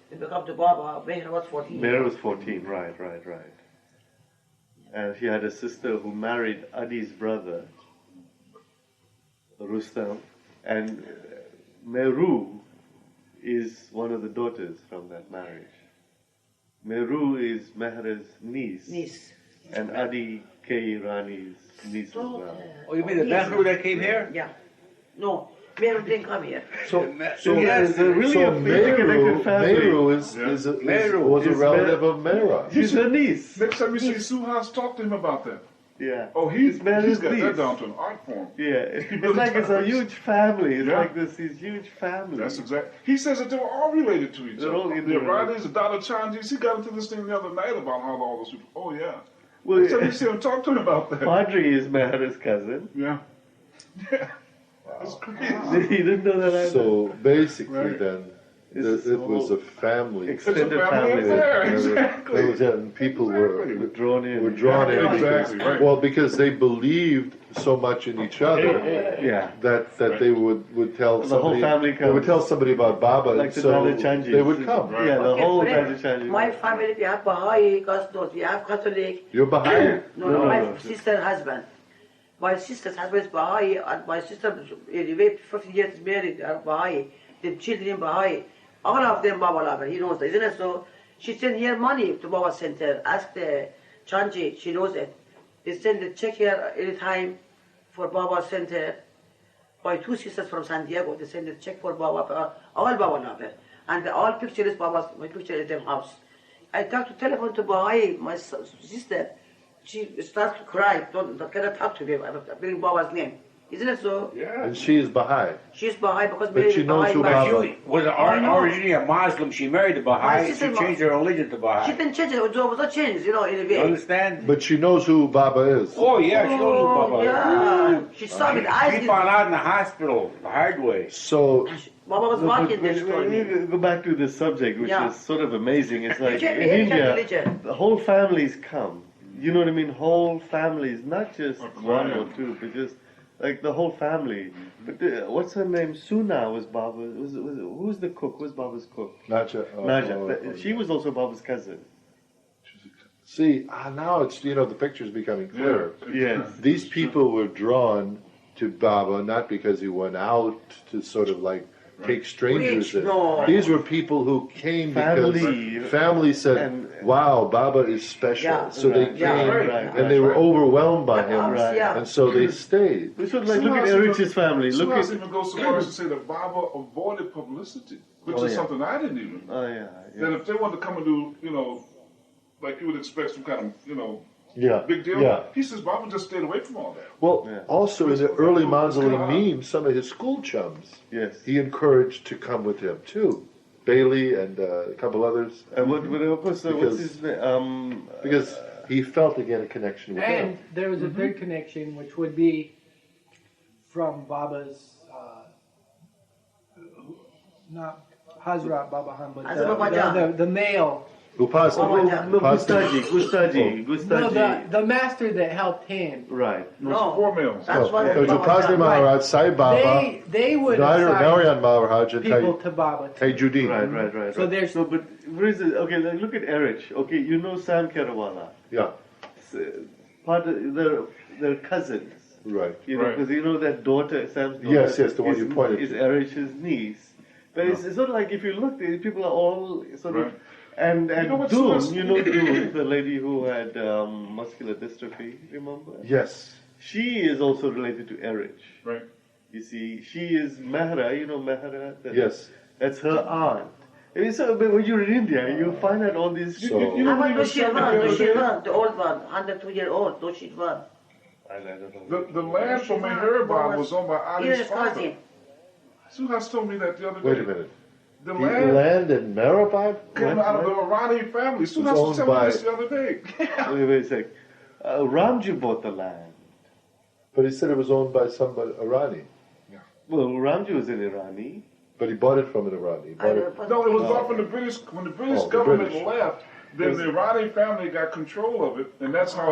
When you come to Baba, Mera was 14. Mera was 14, right. And she had a sister who married Adi's brother, Rustam, and Meru is one of the daughters from that marriage. Meru is Meher's niece, Niece. and Adi K. Irani's niece as well. Oh, you mean the Mehru that came here? Yeah. No. Meru didn't come here. So It's a really a connected family. Meru was a is relative of Mera. She's her niece. Next time you see Suhas, talk to him about that. Yeah. Oh, he's Mary's got niece. that down to an art form. Yeah, it's like it's a huge family. It's Yeah. like this huge family. That's exact. He says that they were all related to each They're other. all The interrelated. Iranis, the Dada Chanjis. He got into this thing the other night about how all those people. Oh yeah. Well, Next time you see him, talk to him about that. Padre is Mahara's cousin. Yeah. Yeah. That's crazy. He didn't know that either. So basically, Right. then This is it was all a family. extended It's a family family. affair. There Exactly. was and people were Drawn in. drawn in. Exactly, because- right. Well, because they believed so much in each other Yeah. that they would tell The whole somebody. family They would comes. tell somebody about Baba, Like the so Dada Chanjis. they would come. Yeah, the whole friend, Dada Chanjis. my family, we have Baha'i, Cosmos, we have Catholic. You're behind. No, my no. sister husband. My sister's husband is Baha'i, and my sister, anyway, 50 years married, Baha'i. The children Baha'i. All of them Baba lover, he knows that, isn't it? So she sent here money to Baba Center. Ask the Chanji, she knows it. They send the check here anytime for Baba Center. My two sisters from San Diego, they send a check for Baba, all Baba lover. And all pictures Baba's, my picture in their house. I talked to telephone to Baha'i, my sister. She starts to cry. Don't cannot talk to me. I bring Baba's name. Isn't it so? Yeah. And she is Baha'i. She's Baha'i because But she knows who Baha'i. Baba- She was I know. originally a Muslim. She married a My Baha'i. She sister- changed her religion to She Baha'i. didn't change it. It was not changed, in a You way. understand? But she knows who Baba is. Oh yeah, she knows who Baba is. Yeah. She saw me. The eyes. She found out in the hospital the hard way. So Baba was walking there. She told me. Go back to this subject, which Yeah. is sort of amazing. It's like can't in be any India, religion. the whole families come. You know what I mean? Whole families, not just A one clan. or two, but just like the whole family. But what's her name? Suna was Baba. Who's the cook? Who's Baba's cook? Naja. Naja. She was also Baba's cousin. See, now it's the picture's becoming clearer. Yes. These people were drawn to Baba not because he went out to sort of like take strangers Rich, in. no. These were people who came Family. because family said, And- "Wow, Baba is special." Yeah. So they Right. came Right. and they were overwhelmed by Yeah, him, Right. yeah. and so they stayed. We should like look at Erich's family. Look Suhas at even goes so far as to say that Baba avoided publicity, which Oh, is yeah. something I didn't even know. oh yeah, That yeah. if they wanted to come and do, like you would expect some kind of, Yeah, big deal, Yeah. he says Baba just stayed away from all that. Well, Yeah. also in the early Manzali memes, some of his school chums Yes. he encouraged to come with him too, Bailey and a couple others, And what's Because- his name? because he felt again a connection with And them. there was a third connection, which would be from Baba's, not Hazrat Baba Han, but Hazrat Baba the male. Upasana. No, Gustaji. No, the master that helped him. Right. No. 4 males. That's what So Baba Upasana done. Maharaj, Sai Baba, They would Narayan assign Maharaj, and people to Baba. Tai Judin. Right. So there's- so, but where is it? Okay, like, look at Erich. Okay, you know Sam Kerawala. Yeah, Part of their cousins. right. You know, Right. because you know that daughter, Sam's daughter. Yes, the one you pointed is to. Erich's niece. But it's sort of like if you look, the people are all sort Right. of. And know what Doom, Suhas- you know Doom, the lady who had muscular dystrophy, remember? Yes. She is also related to Erich. Right. You see, she is Mehra, you know Mehra? Yes. That's her aunt. I mean, so but when you're in India, you find out all these. So- You How know what about he was saying the other day? Doshirvan, the old one, 102-year-old, Doshirvan. I don't know. The land for Meherban was owned by Here's Ali's his father. cousin. Suhas told me that the other day. Wait a minute. The The land land in Marabad? came out of the Irani family. Suhas owned was telling by- me this the other day. Wait a sec. Ramji bought the land. But he said it was owned by somebody, Irani. Well, Ramji was an Irani. But he bought it from an Irani. He bought it. No, it was bought from the British. When the British Oh, the government British. left, then the Irani family got control of it, and that's how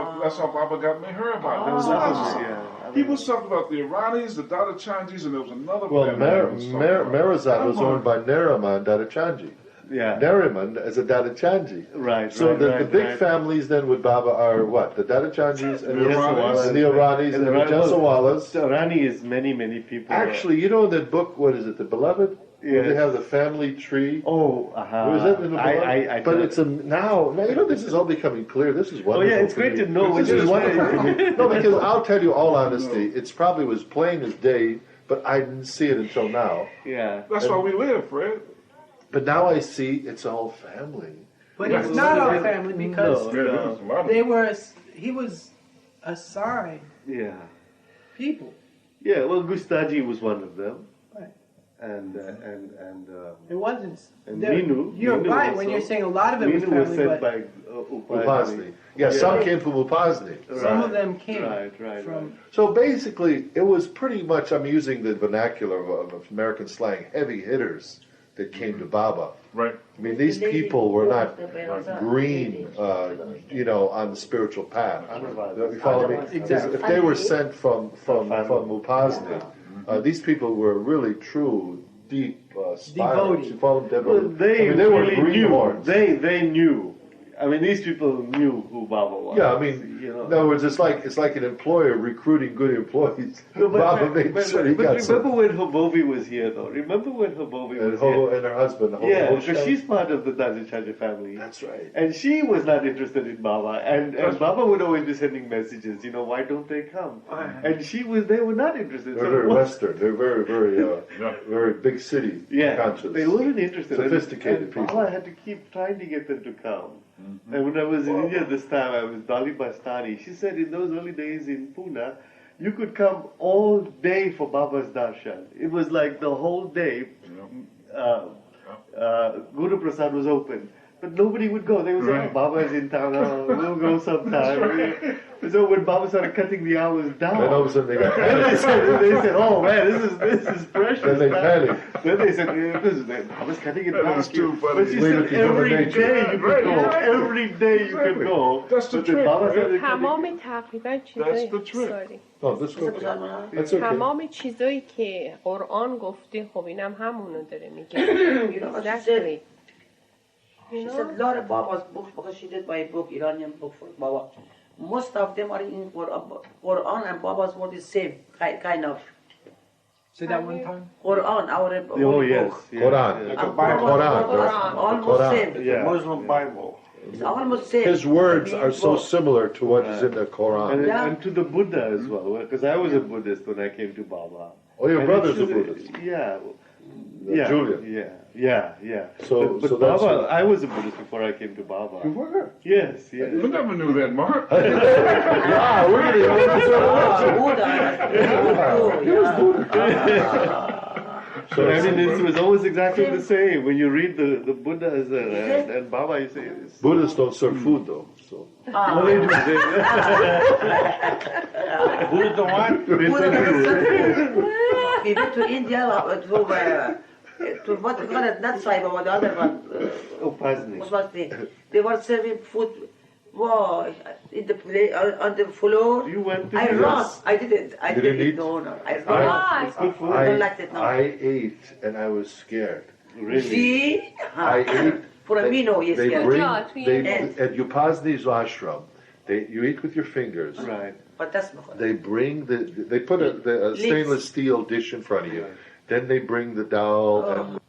Baba got Meherban. There was others, yeah. He was talking about the Iranis, the Dada Chanjis, and there was another Well, family. he was talking about. Marazat was owned by Nariman Dadachanji. Yeah. Nariman as a Dadachanji. Right. So right, the right, big right. families then with Baba are what? The Dadachanjis and The Iranis. and the Iranis and the Jansawalas. So Irani is many people. Actually, you know that book, what is it, The Beloved? Where they Yes. have the family tree. Oh, Was that in the Beloved? I but don't- it's now, you know, this is all becoming clear. This is Oh wonderful. yeah, it's for great me. to know. This what is you're wonderful saying. for me. No, because I'll tell you all honesty, it's probably was plain as day but I didn't see it until now. Yeah. That's why we live, Fred. But now I see it's a whole family. But it's not our family because Yeah, there's a lot of they were. He was assigned Yeah. people. Yeah, well, Gustaji was one of them. Right. And It wasn't. And there- Minu. You're Minu right also. when you're saying a lot of it was Minu was family, sent but by Upasni. Yeah, some came from Upasni. some of them came Right. from. So basically, it was pretty much, I'm using the vernacular of American slang, heavy hitters that came to Baba. Right. I mean, these people were not green, on the spiritual path. You follow me? Exactly. If they were sent from Upasni, these people were really true, deep spirits. Devotees. You follow them? Well, they they were really knew. greenhorns. They knew. I mean, these people knew who Baba was. Yeah, I mean, in other words, it's like an employer recruiting good employees. No, Baba made sure he got remember some. when Hobovi was here, though? Remember when Hobovi And, was here? and her husband. Yeah, Hosha. because she's part of the Dajichaja family. That's right. And she was not interested in Baba. And Baba would always be sending messages, why don't they come? And they were not interested. They're So very what- Western. They're very, very, very big city conscious. they weren't interested. Sophisticated and people. Baba had to keep trying to get them to come. And when I was in India this time, I was Dali Bastani. She said in those early days in Pune, you could come all day for Baba's darshan. It was like the whole day. Guru Prasad was open. But nobody would go. They would say, Baba is in town, we'll go sometime. So when Baba started cutting the hours down, Then all of a sudden they got then they said, oh man, this is precious. Then they panicked. Then they said, Baba's cutting it That down. is too funny. But she Leave said it to human every nature. day you could Right, go. right. Every day you could go. That's the But then trick, Baba right? started cutting تمام تقریبا چیزایی That's the trick. sorry. Oh, this is okay. That's okay. تمام چیزایی که قرآن گفته خب اینم همونو داره میگه. You know what she said? Exactly. She said a lot of Baba's books because she did buy a book, Iranian book for Baba. Most of them are in Quran and Baba's word is same, kind of. Say that one time. Quran, our Oh holy yes, book. yeah, Quran. yeah. And Quran. Baba's almost Quran. same. Yeah. Muslim Bible. It's almost same. His words The are so book. similar to what is in the Quran. And to the Buddha as well, because I was a Buddhist when I came to Baba. Oh, your And brother's a it's- Buddhist. Yeah. Julian. Yeah. So but that's Baba, what- I was a Buddhist before I came to Baba. You were? Yes. We never knew that, Mark. Yeah, we're going So I mean, it was always exactly the same. When you read the Buddhas and Baba, you say it's Buddhists don't serve food, though. So. Well, they do. Who's the one? We went to India to what you call it, not Sai Baba, the other one. Upasni. What was the? They were serving food. Wow, in the on the floor. You went to I the- ran. I didn't. I You didn't didn't. eat? No. I Why? ran. It's good food. I don't like it now. I ate and I was scared. Really? See? I ate. For a me, no, yes, They yes. bring Yeah, at Upasni's ashram. You eat with your fingers. Right. But that's not. They bring they put a stainless steel dish in front of you. Then they bring the dal and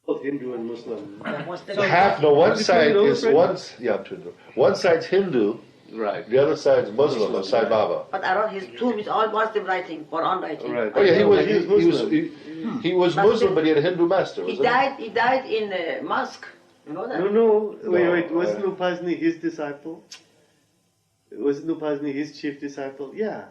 Both Hindu and Muslim. half. No, one Is it side Hindu, is right? one side's Hindu, Right. the other side's Muslim of Sai Baba. But around his tomb is all Muslim writing, Quran writing. Right. Oh yeah, he was He's Muslim. he was Muslim, but he had a Hindu master. He Wasn't died. He died in a mosque. You know that? No. Wait. No, Wasn't Upasni his disciple? Wasn't Upasni his chief disciple? Yeah.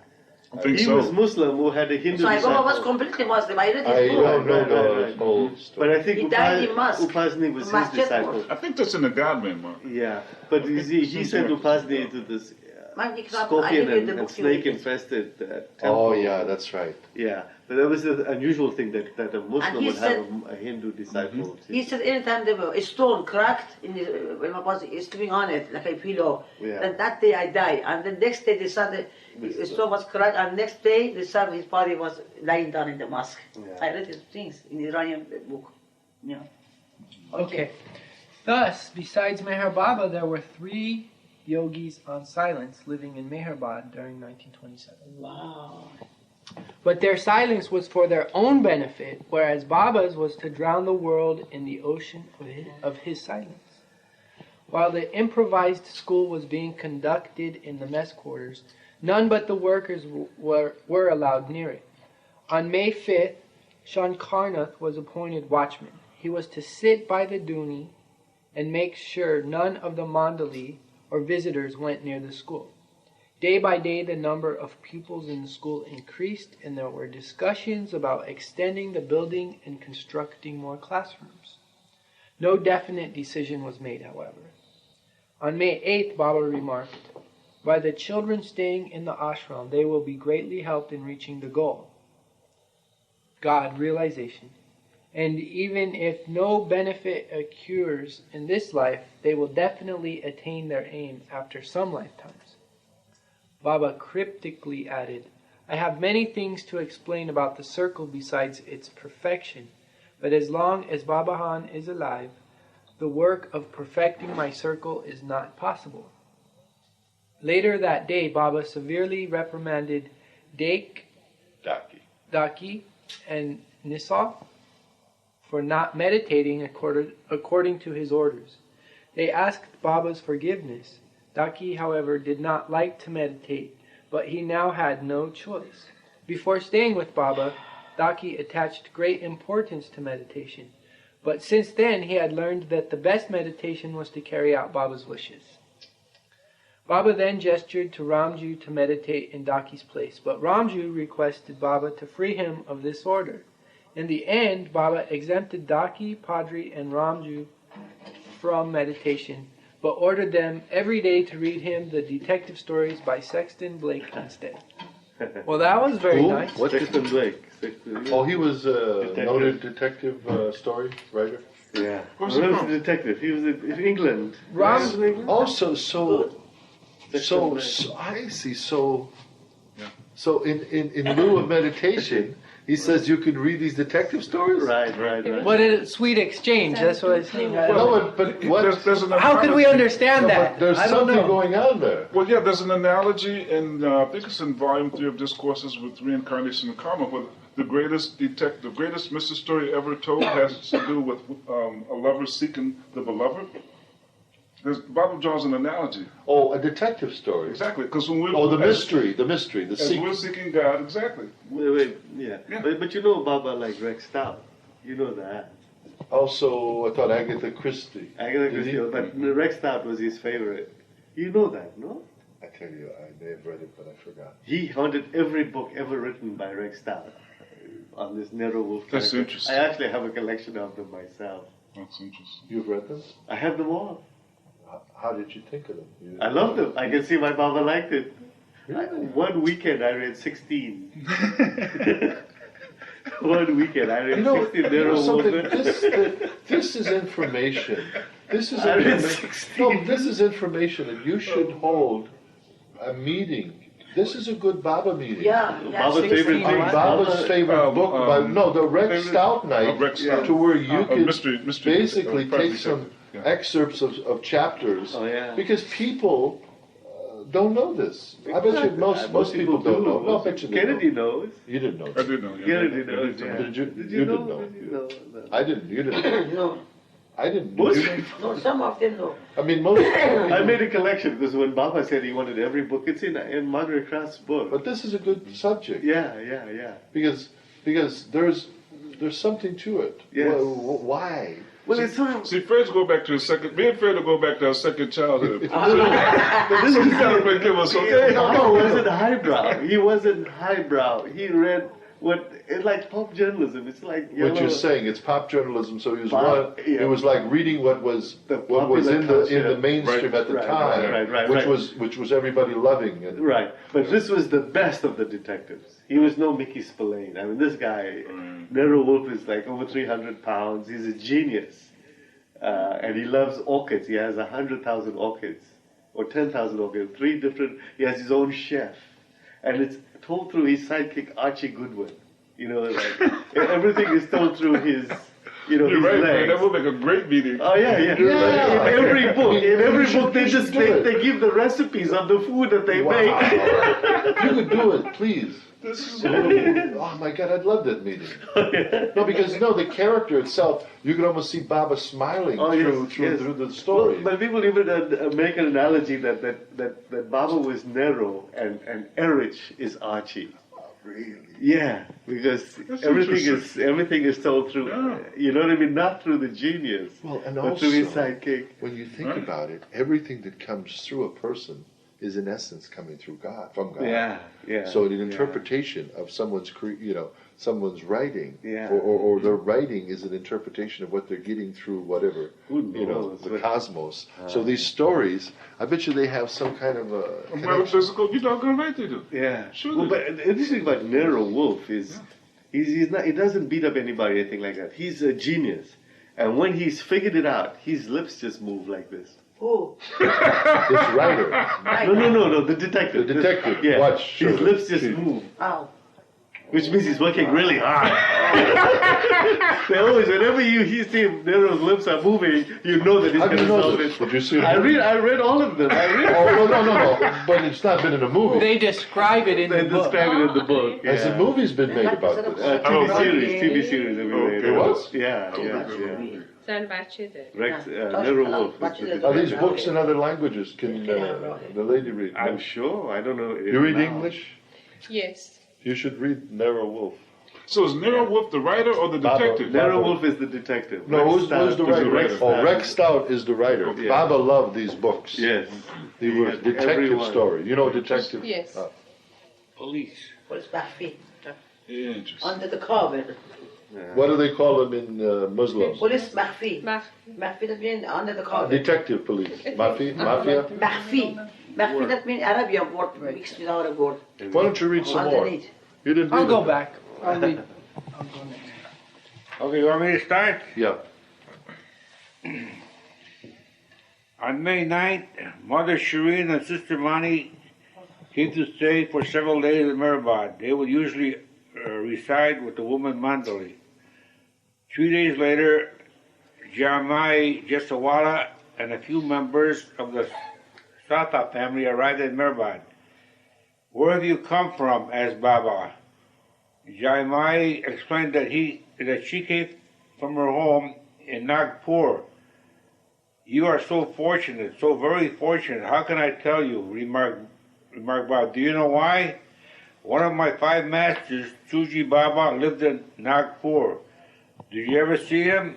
I think He so. was Muslim who had a Hindu So I disciple. was completely Muslim. I read I his book. don't know Right. the whole story. But I think He died in mosque. Upasni was his Masjid disciple. was. I think that's in the Godman, Mark. Yeah. But you see, he sent Upasni into this Man, you cannot- I scorpion read the and book you snake read. infested temple. Oh yeah, that's right. Yeah. But that was an unusual thing that a Muslim he would have said- a Hindu disciple. He said anytime there was a stone cracked in his, when I was sleeping on it, like a pillow, Yeah. then that day I die. And the next day they saw the stone was cracked, and next day they saw his body was lying down in the mosque. Yeah. I read his things in the Iranian book. Yeah. Okay. Thus, besides Meher Baba, there were 3 yogis on silence living in Meherbad during 1927. Wow. But their silence was for their own benefit, whereas Baba's was to drown the world in the ocean of his silence. While the improvised school was being conducted in the mess quarters, none but the workers were allowed near it. On May 5th, Shankarnath was appointed watchman. He was to sit by the Duni and make sure none of the mandali or visitors went near the school. Day by day, the number of pupils in the school increased, and there were discussions about extending the building and constructing more classrooms. No definite decision was made, however. On May 8th, Baba remarked, "By the children staying in the ashram, they will be greatly helped in reaching the goal, God realization. And even if no benefit occurs in this life, they will definitely attain their aim after some lifetimes." Baba cryptically added, "I have many things to explain about the circle besides its perfection, but as long as Baba Han is alive, the work of perfecting my circle is not possible." Later that day, Baba severely reprimanded Daki, and Nisa for not meditating according to his orders. They asked Baba's forgiveness. Daki, however, did not like to meditate, but he now had no choice. Before staying with Baba, Daki attached great importance to meditation, but since then he had learned that the best meditation was to carry out Baba's wishes. Baba then gestured to Ramju to meditate in Daki's place, but Ramju requested Baba to free him of this order. In the end, Baba exempted Daki, Padri, and Ramju from meditation, but ordered them every day to read him the detective stories by Sexton Blake instead. Well, that was very nice. What Sexton Blake. Oh, he was a noted detective story writer? Yeah. He was a detective. He was in England. Also, so I see. So in lieu of meditation, he says you can read these detective stories. Right. What a sweet exchange. That's what I was saying. No, but what? How could we understand that? There's something going on there. Well, yeah, there's an analogy in, I think it's in Volume 3 of Discourses with Reincarnation and Karma, where the greatest mystery story ever told has to do with a lover seeking the beloved. The Bible draws an analogy. Oh, a detective story. Exactly, because when we the mystery, the secret. We're seeking God, exactly. Wait, yeah. But you know Baba like Rex Stout. You know that. Also, I thought Agatha Christie. But Rex Stout was his favorite. You know that, no? I tell you, I may have read it, but I forgot. He haunted every book ever written by Rex Stout on this Nero Wolf character. That's interesting. I actually have a collection of them myself. That's interesting. You've read them? I have them all. How did you think of them? I loved them. I can see why Baba liked it. Really? One weekend I read 16. One weekend I read 16 Nero Wolf. This is information. This is information that you should hold a meeting. This is a good Baba meeting. Yeah. Baba's favorite thing. Baba's favorite book. The Rex Stout Night, to where you can basically take some excerpts of chapters, because people don't know this. I bet you most people don't know. No, I bet you Kennedy knows. You didn't know. I did know. Kennedy knows. Did you? You didn't know. I didn't. You didn't. No. I didn't. No, some of them know. I mean, most. I made a collection because when Baba said he wanted every book, it's in Margaret Craft's book. But this is a good subject. Yeah. Because there's something to it. Yes. Why? Well, it's sort of... See, Fred's go back to his second. Me and Fred will go back to our second childhood. This is kind of give us okay. No, he wasn't highbrow. He wasn't highbrow. He read it's like pop journalism. It's like what you're saying. It's pop journalism. So it was like reading what was in the mainstream at the time, which was everybody loving. Right, but this was the best of the detectives. He was no Mickey Spillane. I mean, this guy, Nero Wolf, is like over 300 pounds. He's a genius. And he loves orchids. He has 100,000 orchids. Or 10,000 orchids. He has his own chef. And it's told through his sidekick, Archie Goodwin. You know, like, everything is told through his you know, You're his right, man. legs. That would make a great meeting. Oh yeah. Yeah. In every book, they You just should do it. they give the recipes of the food that they make. If you could do it, please. This is Oh my God, I'd love that meeting. No, because the character itself, you could almost see Baba smiling Oh, yes, through yes. the story. Well, but people even make an analogy that Baba was Nero and Erich is Archie. Really? Yeah, because That's everything is told through, Yeah. you know what I mean, not through the genius, Well, and but through his also, sidekick. when you think Right. about it, everything that comes through a person is in essence coming through God, from God. Yeah. So an interpretation of someone's, someone's writing, Yeah. or their writing is an interpretation of what they're getting through whatever, Who knows? the cosmos. So these stories, I bet you they have some kind of a connection. metaphysical. You doggone right they do. Yeah. Sure Well, they but the interesting about Nero Wolf is he's not. He doesn't beat up anybody or anything like that. He's a genius, and when he's figured it out, his lips just move like this. Who? This writer, No. The detective. the detective, Yeah. watch. His show lips it. just move, Oh. which means he's working really hard. They always, whenever you see Nero's lips are moving, you know that he's How do going you to know solve this? it. Did you see it? I read all of them. Oh, no. But it's not been in a movie. They describe it in They the book. describe it in the book. Has a movie's been made about this? TV series. It was? Yeah. زن بچه داره. Rex, Nero Wolf. Are these books in other languages? Can the lady read? I'm sure. I don't know. You read now. English? Yes. You should read Nero Wolf. So is Nero Wolf the writer or the Baba. detective? Nero Wolf is the detective. No, Rex who's Stout the is writer? Rex Oh, Stout. Rex Stout is the writer. Yeah. Baba loved these books. Yes. They were Yeah, detective everyone. story. You know detective? Yes. Police. What's Mahfi? Interesting. Under the carpet. What do they call them in Muslims? Police Mahfi. مخفی. Mahfi that means under the carpet. Detective police. Mafia? Mahfi. Mahfi that means Arabian word mixed with our word. Why don't you read some more? Underneath. You didn't read I'll go it. back. I'll read. I'll go next. Okay, you want me to start? Yeah. On May 9th, Mother Shireen and Sister Mani came to stay for several days in Mehrabad. They would usually reside with the woman Mandali. 3 days later, Jamai Jesawala and a few members of the Sata family arrived in Mehrabad. Where have you come from? Asked Baba. Jamai explained that she came from her home in Nagpur. You are so fortunate, so very fortunate. How can I tell you? Remarked Baba. Do you know why? One of my 5 masters, Suji Baba, lived in Nagpur. Did you ever see him?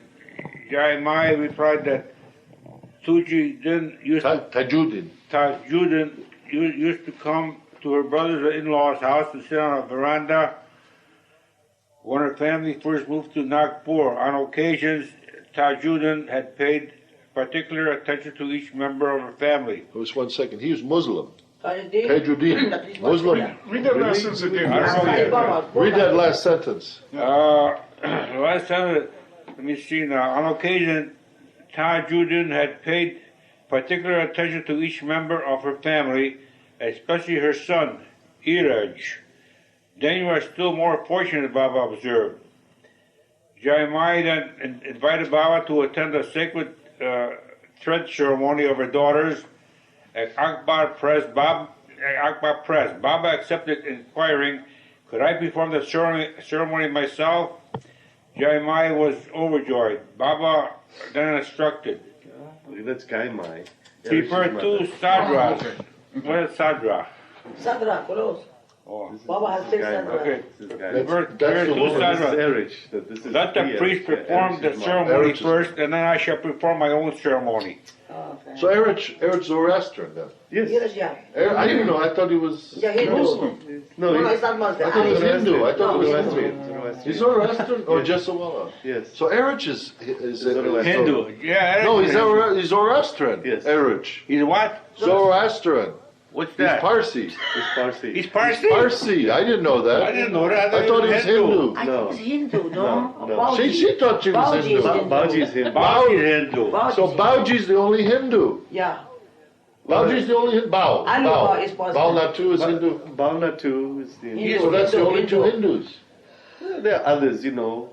Jamai replied that Tajuddin used to come to her brother-in-law's house and sit on a veranda when her family first moved to Nagpur. On occasions, Tajuddin had paid particular attention to each member of her family. Just 1 second. He was Muslim. Tajuddin. Tajuddin. Muslim. Read that last sentence again. I don't know yet. Read that last sentence. Last time, let me see now. On occasion, Tajuddin had paid particular attention to each member of her family, especially her son, Iraj. Then you are still more fortunate, Baba observed. Jaimai then invited Baba to attend a sacred thread ceremony of her daughters at Akbar Press. Baba accepted, inquiring, could I perform the ceremony myself? Jaimai was overjoyed. Baba then instructed, That's Gaimai. prepare 2 sadras. What is sadra? Sadra, close. Oh, Baba has said Sadra. okay. Prepare That's the 2 woman. This is sadras. Erich. This is Let the priest perform the ceremony Erich is- first, and then I shall perform my own ceremony. Oh, okay. So Erich Zoroastrian then. Yes. Yes, yeah. I didn't know. I thought he was Yeah, Hindu. Muslim. No, No, it's not Muslim. I thought he was Hindu. I thought No, he was Zoroastrian. Hindu. Zoroastrian. He's Zoroastrian or Yes. Jesawala? Yes. So Erich is Zoroastrian. Hindu. Yeah. No, Hindu. he's Zoroastrian. Yes. Erich. He's what? Zoroastrian. What's He's that? Parsi. It's Parsi. He's Parsi? Parsi. I didn't know that. I didn't know that. I thought he was Hindu. I No. think it's Hindu, no? No. Bauji. She thought she was Bauji Hindu. is Hindu. Bauji is Hindu. Bauji is Hindu. Bauji So is Bauji's the only Hindu. Yeah. Bauji's the only Hindu. Bao. Alibaba is Muslim. Natu is Hindu. Bhavna too is the Hindu. So that's the only two Hindu. Hindus. There are others, you know.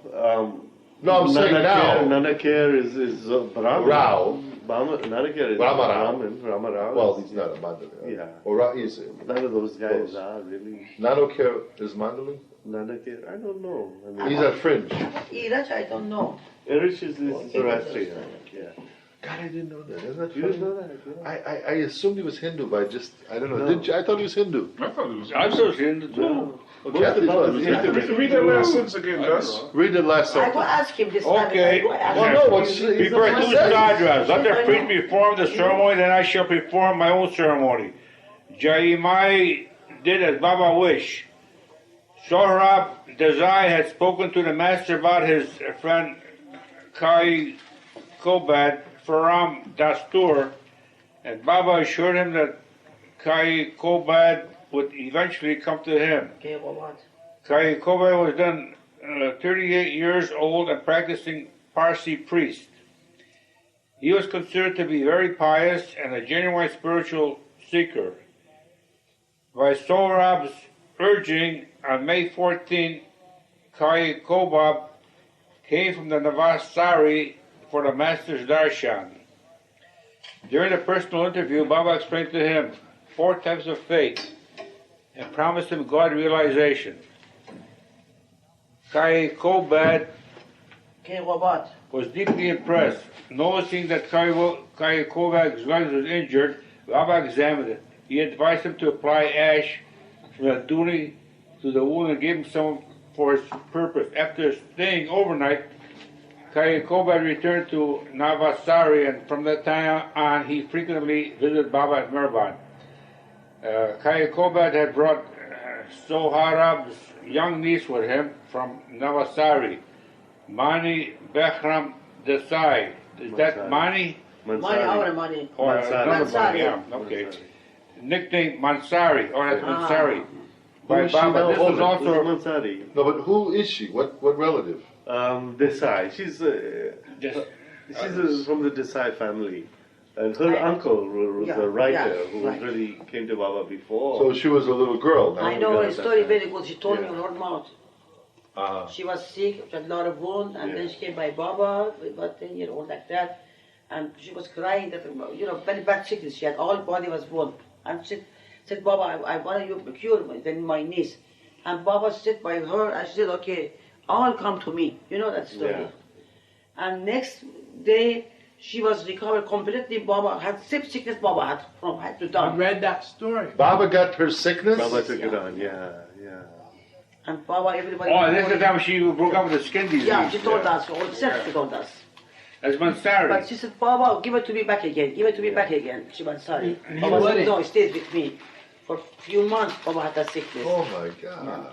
No, I'm saying now. Nanakir is Brahmin. Rao. Nanakir is Rama Rao. Brahmin. Rama Rao. Well, he's not a mandali. Yeah. Or is it? None of those guys Close. are really. Nanokir is mandali? Nanakir, I don't know. I mean, He's at fringe. Iraj, I don't know. Irish is Zoroastrian. Yeah. God, I didn't know that. Isn't that You funny? didn't know that? Yeah. I assumed he was Hindu, but I don't know. No. Didn't you? I thought he was Hindu. I thought it was. I was in the too. No. Most Catholic of Baba's was Hindu. Read that last sentence again, Gus. Read the last I sentence. go ask him this. Okay. I go ask Well, him. no, what's Prepare two sadras. Let the priest perform the ceremony, then I shall perform my own ceremony. Jaimai did as Baba wished. Sohrab Desai had spoken to the master about his friend Kai Kobad Faram Dastur, and Baba assured him that Kai Kobad would eventually come to him. Okay, well, what? Kai Kobad was then 38 years old and practicing Parsi priest. He was considered to be very pious and a genuine spiritual seeker. By Sohrab's urging, on May 14, Kai Kobab came from the Navasari for the master's darshan. During a personal interview, Baba explained to him 4 types of faith and promised him God realization. Kai Kobad Okay, well, what? was deeply impressed. Noticing that Kai Kobad's leg was injured, Baba examined it. He advised him to apply ash from the duni to the wound and gave him some for his purpose. After staying overnight, Kai Kobad returned to Navasari, and from that time on, he frequently visited Baba at Mehrabad. Kai Kobad had brought Sohrab's young niece with him from Navasari, Mani Behram Desai. Is that Mani? Money, our money. Or another Mansari. Mani, yeah, okay. Nicknamed Mansari, or that's Mansari. Who By is she Baba. now? This was also Mansari. No, but who is she? What relative? Desai. She's from the Desai family. And her uncle was a writer who really came to Baba before. So she was a little girl now. I know a story very good. She told me on her mouth. Uh-huh. She was sick, she had a lot of wounds, and then she came by Baba, about 10 years old like that. And she was crying that, very bad sickness. She had all body was wound. And she said, Baba, I want you to cure my niece. And Baba sat by her and she said, okay, all come to me. You know that story. Yeah. And next day, she was recovered completely. Baba had same sickness Baba had from head to I down. read that story. Baba got her sickness? Baba took it on, yeah. And Baba, everybody. Oh, this is the time she broke up with the skin disease. Yeah, she told us, all herself she told us. As Mansari. But she said, Baba, give it to me back again. Give it to me back again. She was sorry. And he Baba said, wouldn't. no, he stayed with me. For a few months, Baba had that sickness. Oh my God.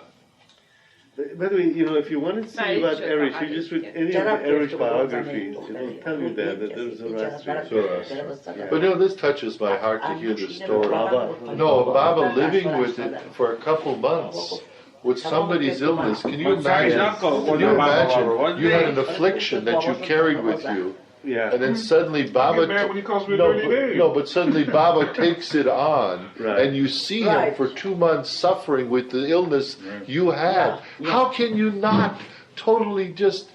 By the way, if you want to see No, about it's Irish, just- you just read any of Jarab the Irish Jarab biographies. Jarab It'll tell you there that there's a Zoroastrian. Zoroastrian. But this touches my heart to hear the story. Baba. No, Baba living with it for a couple months with somebody's illness. Can you Mansari's imagine? uncle Can was you a Baba, imagine? wasn't You he? had an affliction that you carried with you, Yeah. and then suddenly Baba. Get mad when he calls me a No, dirty but, name. no, but suddenly Baba takes it on, Right. and you see him Right. for 2 months suffering with the illness you had. How can you not totally just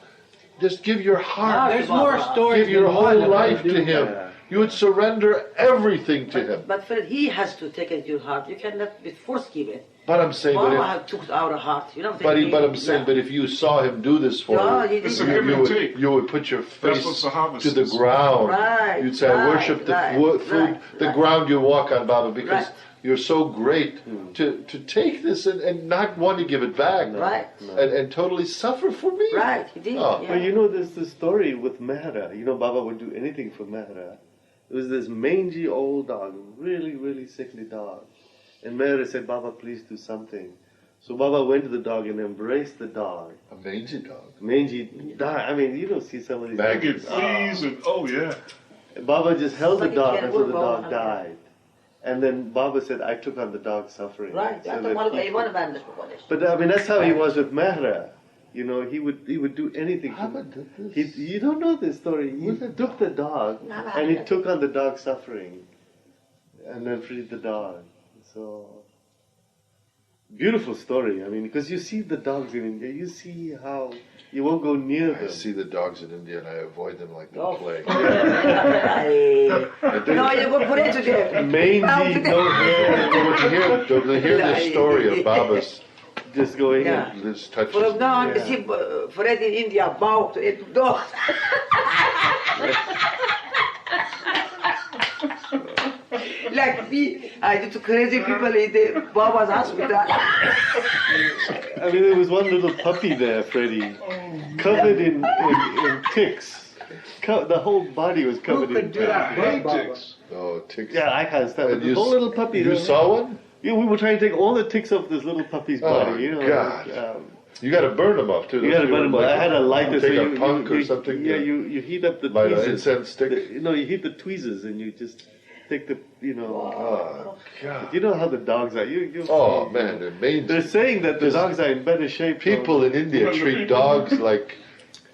give your heart, There's more stories. give your than whole one that life they to do. him? Yeah. You would surrender everything to him. But Fred, he has to take it to your heart. You cannot with force give it. But I'm saying, Baba but had took our heart. You know what but I'm saying, but if you saw him do this for Yeah, you, he It's did. a give and take. you would put your That's what face Sahaba to the says. ground. Right, You'd say, I right, worship the right, food, right, the right. ground you walk on, Baba, because Right. you're so great to take this and not want to give it back. Right. And totally suffer for me. Right, he did. Oh. Yeah. Well, there's the story with Mehra. Baba would do anything for Mehra. There was this mangy old dog, really, really sickly dog. And Mehra said, Baba, please do something. So Baba went to the dog and embraced the dog. A mangy dog. Mangy dog. I mean, you don't see some of these They Maggots. get fleas and, oh yeah. Baba just held the Like a dog cannibal, until the dog Baba. died. And then Baba said, I took on the dog's suffering. Right. So I that want he to could- bandage for what But I mean, that's how he was with Mehra. He would do anything. Baba did this. You don't know this story. He took the dog No, and he took on the dog's suffering, and then freed the dog. So beautiful story. I mean, because you see the dogs in India, you see how you won't go near I them. see the dogs in India and I avoid them like the Oh. plague. No, you go put it to them. Mangy, no hair, When they hear the story of Baba's just going Yeah. in. this touches From me. now on, you see Fred in India bow to it dogs. Like me, I did to crazy people in the Baba's hospital. I mean, there was one little puppy there, Freddie, covered in ticks. The whole body was covered in ticks. Oh, ticks. Yeah, I can't stand it. And The whole little puppy. You saw one? Yeah, we were trying to take all the ticks off this little puppy's body. Oh, you know, God. You got to burn them off too. you got to burn them. Like, I had a lighter, so take you a punk or you, something. Yeah, you heat up the Light an tweezers. incense stick. You heat the tweezers and you just take the Oh, God. You know how the dogs are. You Oh, man, they're mangy. They're saying that the dogs are in better shape. People in India treat dogs like,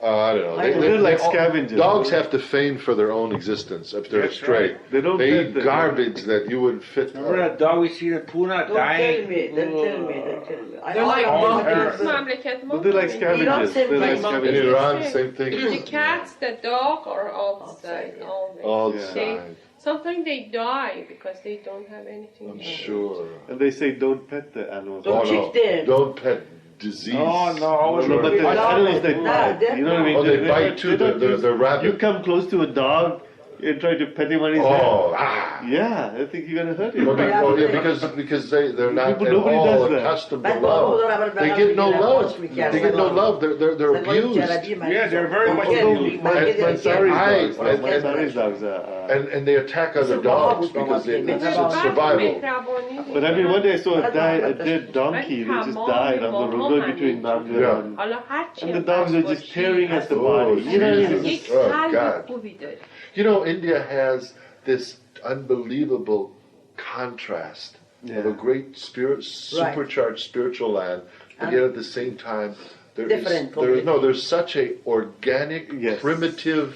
I don't know. They're like scavengers. Dogs have to feign for their own existence if they're That's stray. right. They don't They pet eat the- garbage that you wouldn't fit. Remember that dog we see in Pune Don't dying? tell me, don't tell me, don't tell me. They're like monkeys. monkeys. But they're like scavengers. They're like In scavengers. Iran, same thing. The cats, the dog are outside always. All Yeah. side. Sometimes they die because they don't have anything. I'm to eat. sure. And they say don't pet the animals. Don't Oh, no. kick them. Don't pet disease. Oh, no, I was No, but the animals they Nah, bite. they're You know what I mean? Oh, they bite too. don't They're use- rabid. You come close to a dog and try to pet him on his head. Oh, ah. Yeah, I think you're gonna hurt him. Well, yeah, because they're not at Nobody all does that. accustomed to love. They get no love. They get no love. They're abused. Yeah, they're very much Although Right. Mansari's dogs are. And they attack other dogs because it's survival. But I mean, one day I saw a dead donkey that just died on the road between Arangaon. And the dogs are just tearing at the body. You know what I mean? یک Oh, قلب God. خوبی داره. You know, India has this unbelievable contrast of a great supercharged spiritual land, but yet at the same time, there's such a organic, Yes. primitive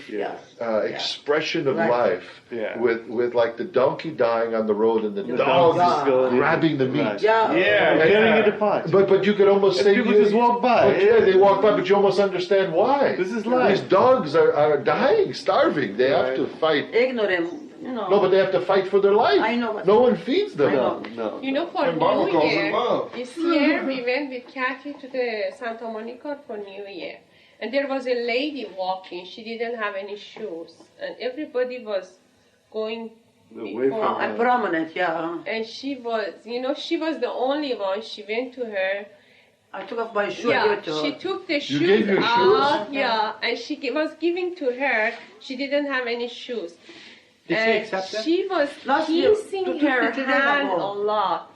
expression of life Yeah. with like the donkey dying on the road and the The dog dogs just go grabbing the meat. Right. Yeah. Tearing it apart. But you could almost say people just walk by. But yeah, they walk by, but you almost understand why. This is life. These dogs are dying, starving. They have to fight. Ignorant, you know. No, but they have to fight for their life. I know, but- No one feeds them. I know. No. You know, for And Mama New calls Year, it love. this year we went with Kathy to the Santa Monica for New Year. And there was a lady walking, she didn't have any shoes. And everybody was going Away before. from I'm prominent, yeah. And she was, she was the only one. She went to her. I took off my shoe and Yeah, gave it to she her. took the You shoes gave your shoes? out. Yeah, and she was giving to her. She didn't have any shoes. Did she And accept them? she was Last year, kissing two her days hand ago. a lot.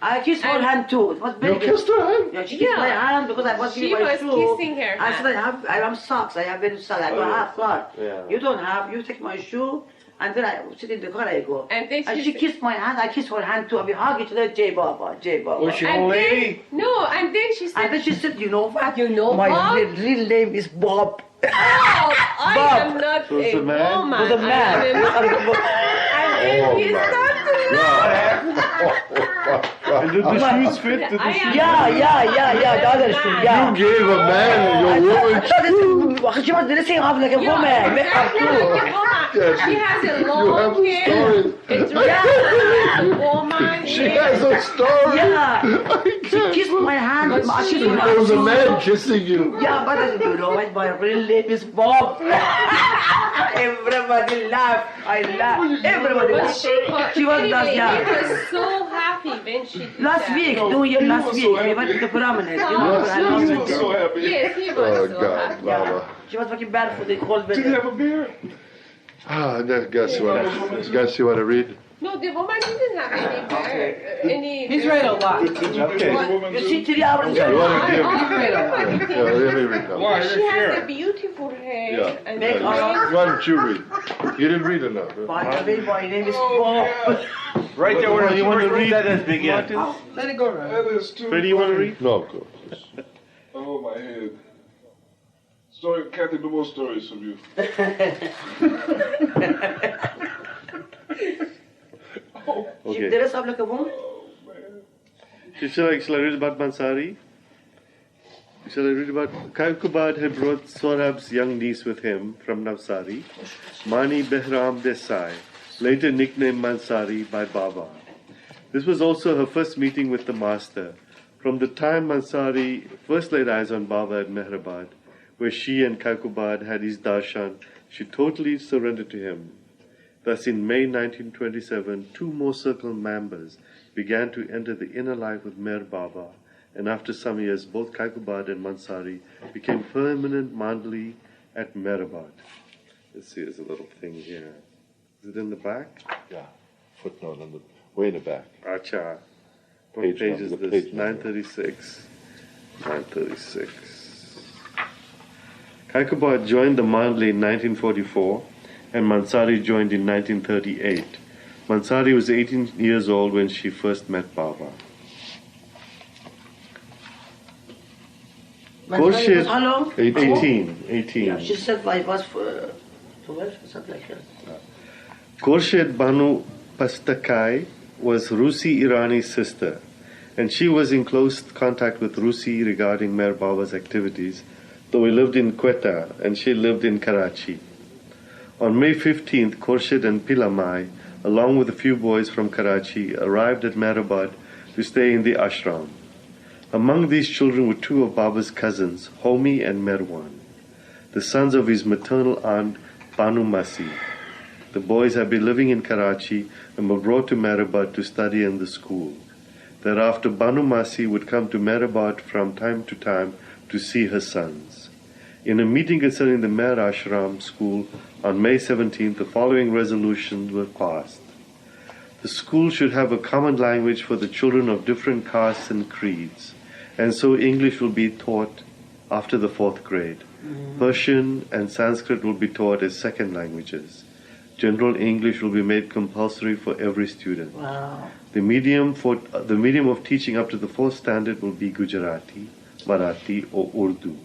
I kissed her And- hand too. It was You very good. kissed her hand? Yeah, she kissed Yeah. my hand because I was She giving my was shoe. kissing her I said, I have socks. I have very socks. I don't have socks. Yeah. You don't have. You take my shoe. And then I sit in the car. I go. And then And she she said- kissed my hand. I kissed her hand too. And we hug each other. Jai Baba, Jai Baba. Was she an And old then, lady? no, and then she And said, then she said, you know what? You know my Bob? real name is Bob. "Oh, I Bob. am not So it's a a man? woman. Was a man. I am a man." And then Oh, he my started to laugh. And did the shoes fit? Did the I shoes am Yeah, the other shoe, You gave a man your woman. She was dressing up like a Yeah, woman. exactly like a woman. Yes, She has a You long have hair. stories. A dress like a woman. She has a story. Yeah. I She can't. kissed my hand. She There was a man kissing you. Yeah, but I said, you know what? My real name is Bob. Everybody laughed. I laughed. Everybody But laughed. She was last he year. was so happy when she did Last that. week, New Year last was week, so we went to the promenade. You know, Yes, and He yes, was so happy. Yes, he was Oh, so God, happy. Baba. She was fucking bad for the cold Did he weather. have a beard? Ah, guess you want to read? No, the woman didn't have any. He's read a lot. Okay. You see, 3 hours. You want to give? Everybody thinks Yeah, let me read now. Why? she has a beautiful hair. Yeah. And Make then- Why don't you read? You didn't read enough. Huh? By the way, my name is Bob. Right there where You want to read that is begin. Martin? Let it go, right? That is too Freddie, you want to funny. read? No, of course. Oh, my head. Story, Kathy, no more stories from you. She dressed up like a woman. Oh, man. Shall I read about Mansari? Shall I read about Kaikubad had brought Sohrab's young niece with him from Navsari, Mani Behram Desai, later nicknamed Mansari by Baba. This was also her first meeting with the master. From the time Mansari first laid eyes on Baba at Mehrabad, where she and Kaikubad had his darshan, she totally surrendered to him. Thus, in May 1927, 2 more circle members began to enter the inner life with Mehr Baba, and after some years, both Kaikubad and Mansari became permanent mandali at Mehrabad. Let's see, there's a little thing here. Is it in the back? Yeah, footnote on the way in the back. Acha. What Page page number, is the this? page number. 936. 936. Kaikubad joined the mandali in 1944, and Mansari joined in 1938. Mansari was 18 years old when she first met Baba. Mansari was how long? 18. Yeah, she said I was 12 or something like that. Khurshid Banu Pastakai was Rusi Irani's sister, and she was in close contact with Rusi regarding Mehr Baba's activities, though he lived in Quetta and she lived in Karachi. On May 15th, Khurshid and Pilamai, along with a few boys from Karachi, arrived at Mehrabad to stay in the ashram. Among these children were 2 of Baba's cousins, Homi and Merwan, the sons of his maternal aunt Banu Masi. The boys had been living in Karachi and were brought to Mehrabad to study in the school. Thereafter, Banu Masi would come to Mehrabad from time to time to see her sons. In a meeting concerning the Mehr Ashram school on May 17th, the following resolutions were passed. The school should have a common language for the children of different castes and creeds, and so English will be taught after the 4th grade. Persian and Sanskrit will be taught as second languages. General English will be made compulsory for every student. Wow. The medium of teaching up to the 4th standard will be Gujarati, Marathi, or Urdu.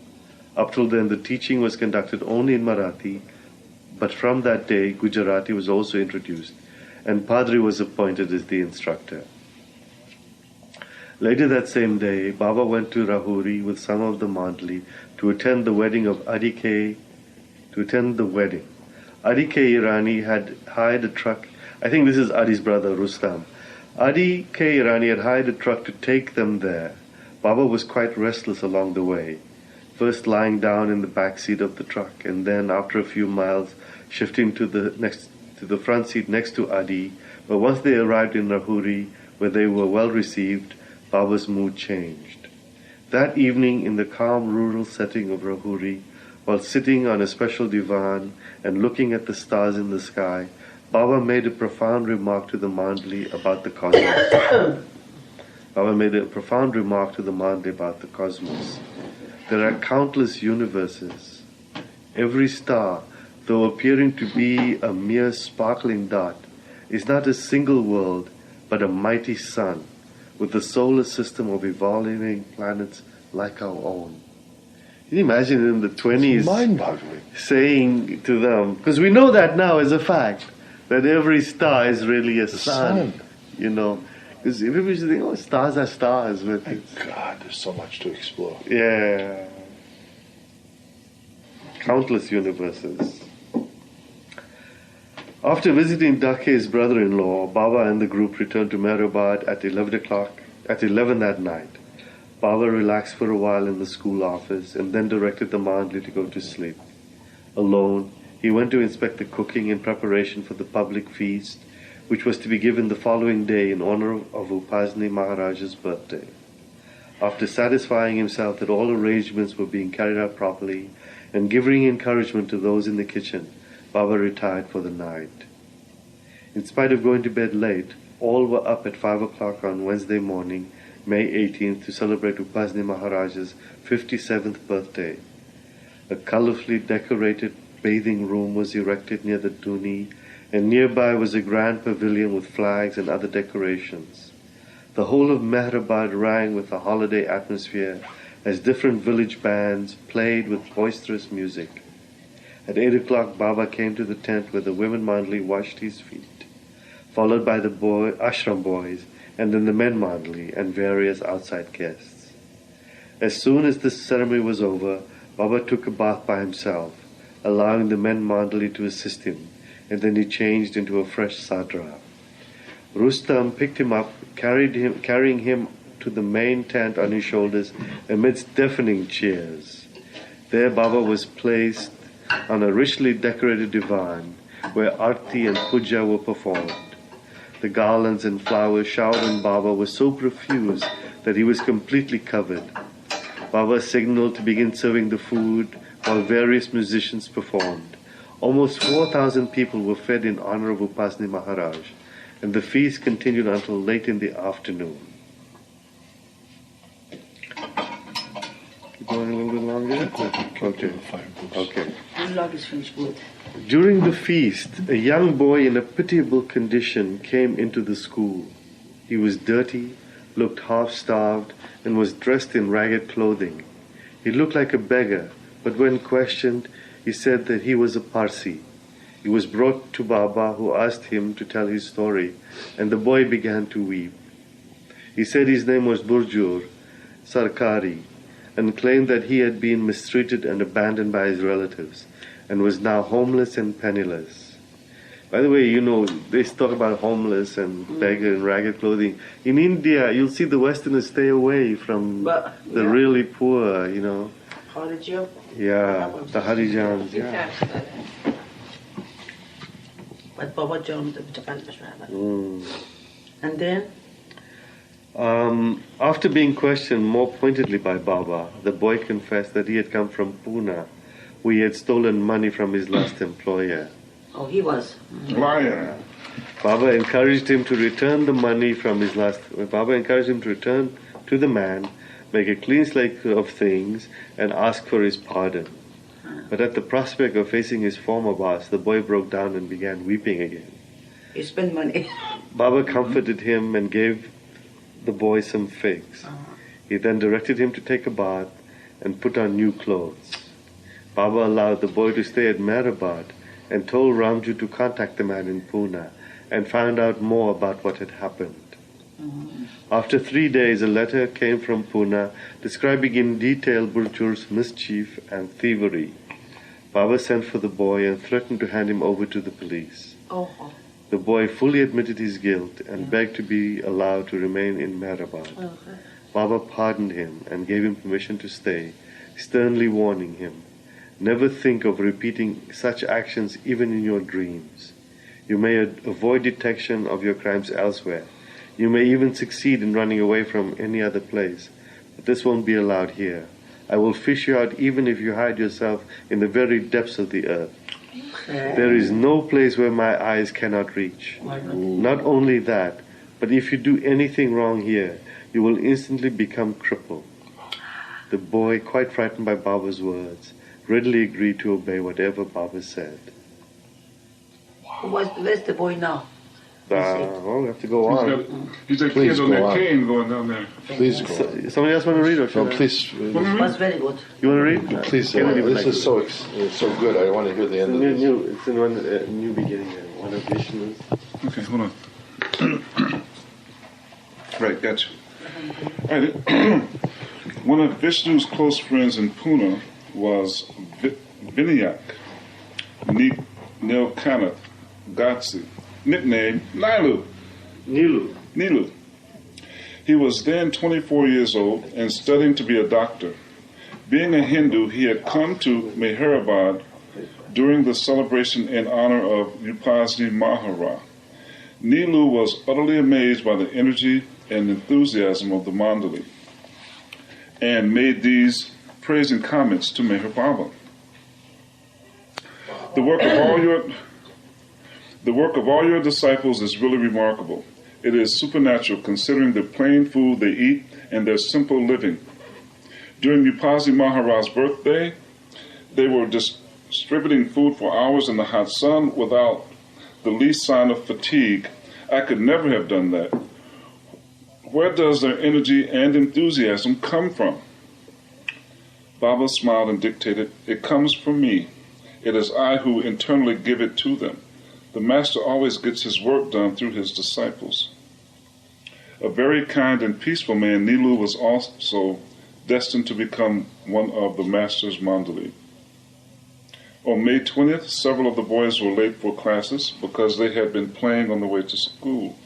Up till then, the teaching was conducted only in Marathi, but from that day, Gujarati was also introduced, and Padri was appointed as the instructor. Later that same day, Baba went to Rahuri with some of the mandali to attend the wedding of Adi K. Adi K. Irani had hired a truck. I think this is Adi's brother, Rustam. Adi K. Irani had hired a truck to take them there. Baba was quite restless along the way, first lying down in the back seat of the truck, and then, after a few miles, shifting to the front seat next to Adi. But once they arrived in Rahuri, where they were well received, Baba's mood changed. That evening, in the calm rural setting of Rahuri, while sitting on a special divan and looking at the stars in the sky, Baba made a profound remark to the mandali about the cosmos. There are countless universes. Every star, though appearing to be a mere sparkling dot, is not a single world, but a mighty sun, with a solar system of evolving planets like our own. Can you imagine in the 20s Mind-boggling. saying to them, because we know that now as a fact, that every star is really a sun. You know, because everybody used to think, oh, stars are stars. But God, there's so much to explore. yeah, countless universes. After visiting Dakhe's brother-in-law, Baba and the group returned to Mehrabad at 11 that night. Baba relaxed for a while in the school office and then directed the mandali to go to sleep. Alone, he went to inspect the cooking in preparation for the public feast, which was to be given the following day in honor of Upasni Maharaja's birthday. After satisfying himself that all arrangements were being carried out properly and giving encouragement to those in the kitchen, Baba retired for the night. In spite of going to bed late, all were up at 5 o'clock on Wednesday morning, May 18th, to celebrate Upasni Maharaja's 57th birthday. A colorfully decorated bathing room was erected near the Duni, and nearby was a grand pavilion with flags and other decorations. The whole of Mehrabad rang with a holiday atmosphere as different village bands played with boisterous music. At 8 o'clock, Baba came to the tent where the women mandali washed his feet, followed by the ashram boys, and then the men mandali and various outside guests. As soon as the ceremony was over, Baba took a bath by himself, allowing the men mandali to assist him, and then he changed into a fresh sadra. Rustam picked him up, carrying him to the main tent on his shoulders amidst deafening cheers. There Baba was placed on a richly decorated divan where arti and puja were performed. The garlands and flowers showered on Baba were so profuse that he was completely covered. Baba signaled to begin serving the food while various musicians performed. Almost 4,000 people were fed in honor of Upasni Maharaj, and the feast continued until late in the afternoon. Keep going a little bit longer? Okay. How long is finished good? During the feast, a young boy in a pitiable condition came into the school. He was dirty, looked half-starved, and was dressed in ragged clothing. He looked like a beggar, but when questioned, he said that he was a Parsi. He was brought to Baba, who asked him to tell his story, and the boy began to weep. He said his name was Burjur Sarkari, and claimed that he had been mistreated and abandoned by his relatives, and was now homeless and penniless. By the way, you know, they talk about homeless and beggar and ragged clothing. In India, you'll see the Westerners stay away from the really poor, you know. Harijam? Yeah, the Harijans, yeah. But Baba John, and then? After being questioned more pointedly by Baba, the boy confessed that he had come from Pune, where he had stolen money from his last employer. Oh, he was. Liar. Baba encouraged him to return the money from his last. Baba encouraged him to return to the man, make a clean slate of things, and ask for his pardon. But at the prospect of facing his former boss, the boy broke down and began weeping again. You spend money. Baba comforted him and gave the boy some figs. He then directed him to take a bath and put on new clothes. Baba allowed the boy to stay at Mehrabad and told Ramju to contact the man in Pune and find out more about what had happened. After 3 days, a letter came from Pune describing in detail Burjur's mischief and thievery. Baba sent for the boy and threatened to hand him over to the police. The boy fully admitted his guilt and begged to be allowed to remain in Mehrabad. Baba pardoned him and gave him permission to stay, sternly warning him, "Never think of repeating such actions even in your dreams. You may avoid detection of your crimes elsewhere. You may even succeed in running away from any other place, but this won't be allowed here. I will fish you out even if you hide yourself in the very depths of the earth. There is no place where my eyes cannot reach. Not only that, but if you do anything wrong here, you will instantly become crippled." The boy, quite frightened by Baba's words, readily agreed to obey whatever Baba said. Where's the boy now? Well, we have to go on. He's a Please kid on go that on. cane going down there. Please go. Somebody else want to read? Or No, should I? please. That's very good. You want to read? Please. Kennedy would This like is to so good. I want to hear the end of this. It's in one new beginning. One of Vishnu's. Okay, hold on. Right, gotcha. All right. One of Vishnu's close friends in Pune was Vinayak Nilkanath Gatsi, nicknamed Nilu. Nilu. He was then 24 years old and studying to be a doctor. Being a Hindu, he had come to Mehrabad during the celebration in honor of Upasni Maharaj. Nilu was utterly amazed by the energy and enthusiasm of the mandali and made these praising comments to Meher Baba. The work of all your disciples is really remarkable. It is supernatural considering the plain food they eat and their simple living. During Upasni Maharaj's birthday, they were distributing food for hours in the hot sun without the least sign of fatigue. I could never have done that. Where does their energy and enthusiasm come from? Baba smiled and dictated, "It comes from me. It is I who internally give it to them. The Master always gets his work done through his disciples." A very kind and peaceful man, Nilu was also destined to become one of the master's mandali. On May 20th, several of the boys were late for classes because they had been playing on the way to school.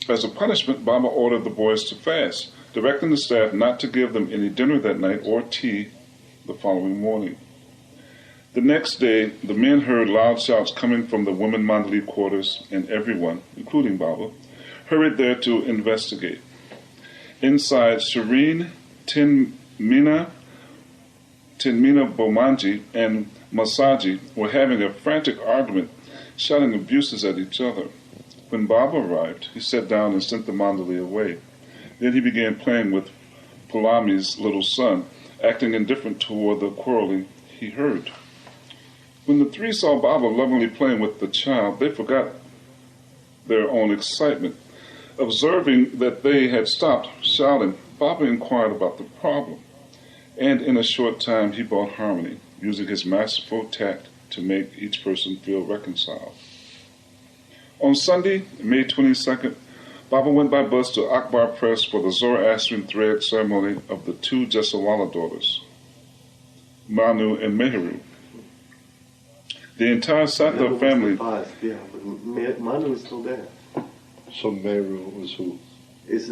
As a punishment, Baba ordered the boys to fast, directing the staff not to give them any dinner that night or tea the following morning. The next day, the men heard loud shouts coming from the women mandali quarters, and everyone, including Baba, hurried there to investigate. Inside, Shireen, Tinmina Bomanji, and Masaji were having a frantic argument, shouting abuses at each other. When Baba arrived, he sat down and sent the mandali away. Then he began playing with Pulami's little son, acting indifferent toward the quarreling he heard. When the three saw Baba lovingly playing with the child, they forgot their own excitement. Observing that they had stopped shouting, Baba inquired about the problem, and in a short time he brought harmony, using his masterful tact to make each person feel reconciled. On Sunday, May 22nd, Baba went by bus to Akbar Press for the Zoroastrian thread ceremony of the two Jesawala daughters, Manu and Meheru. The entire Satha family... Yeah, but Manu is still there. So Meru was who? Is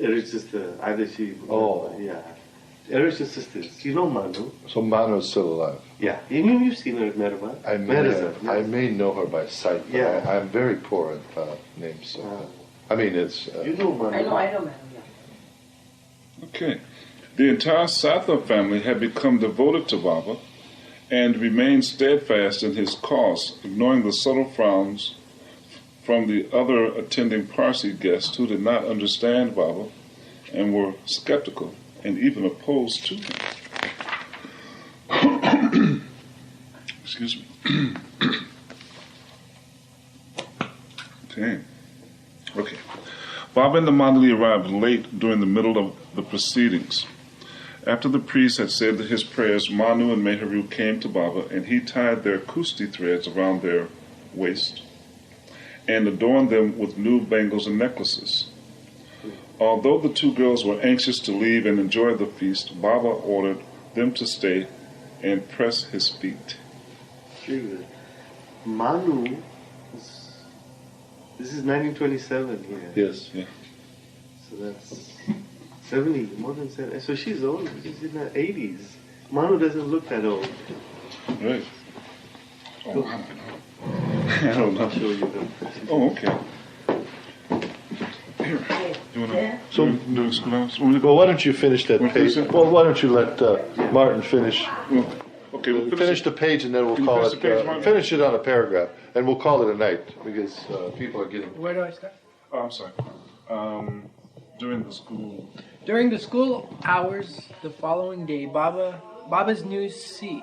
Eric's sister. Either she... Oh. Yeah. Eric's sister. You know Manu? So Manu's still alive. Yeah. You've seen her at Meribah. I may know her by sight, but Yeah. I'm very poor at names. So, I mean, it's... You know Manu. I know, man. Okay. The entire Satha family had become devoted to Baba and remained steadfast in his cause, ignoring the subtle frowns from the other attending Parsi guests who did not understand Baba and were skeptical and even opposed to him. Excuse me. Okay. Baba and the mandali arrived late during the middle of the proceedings. After the priest had said his prayers, Manu and Meheru came to Baba, and he tied their kusti threads around their waist and adorned them with new bangles and necklaces. Although the two girls were anxious to leave and enjoy the feast, Baba ordered them to stay and press his feet. Manu, this is 1927 here. Yes. Yeah. So that's 70, more than 70. So she's old. She's in her 80s. Manu doesn't look that old. Right. Oh, I don't know. I don't know. I'll show you them. Oh, okay. Here. You want to So- do this class? Well, why don't you finish that What page? is it? Well, why don't you let Martin finish? Okay, we'll Finish the page and then we'll Can you call finish it, the page, Martin? finish it on a paragraph, and we'll call it a night, because people are getting... Where do I start? Oh, I'm sorry. During the school. During the school hours the following day, Baba's new seat.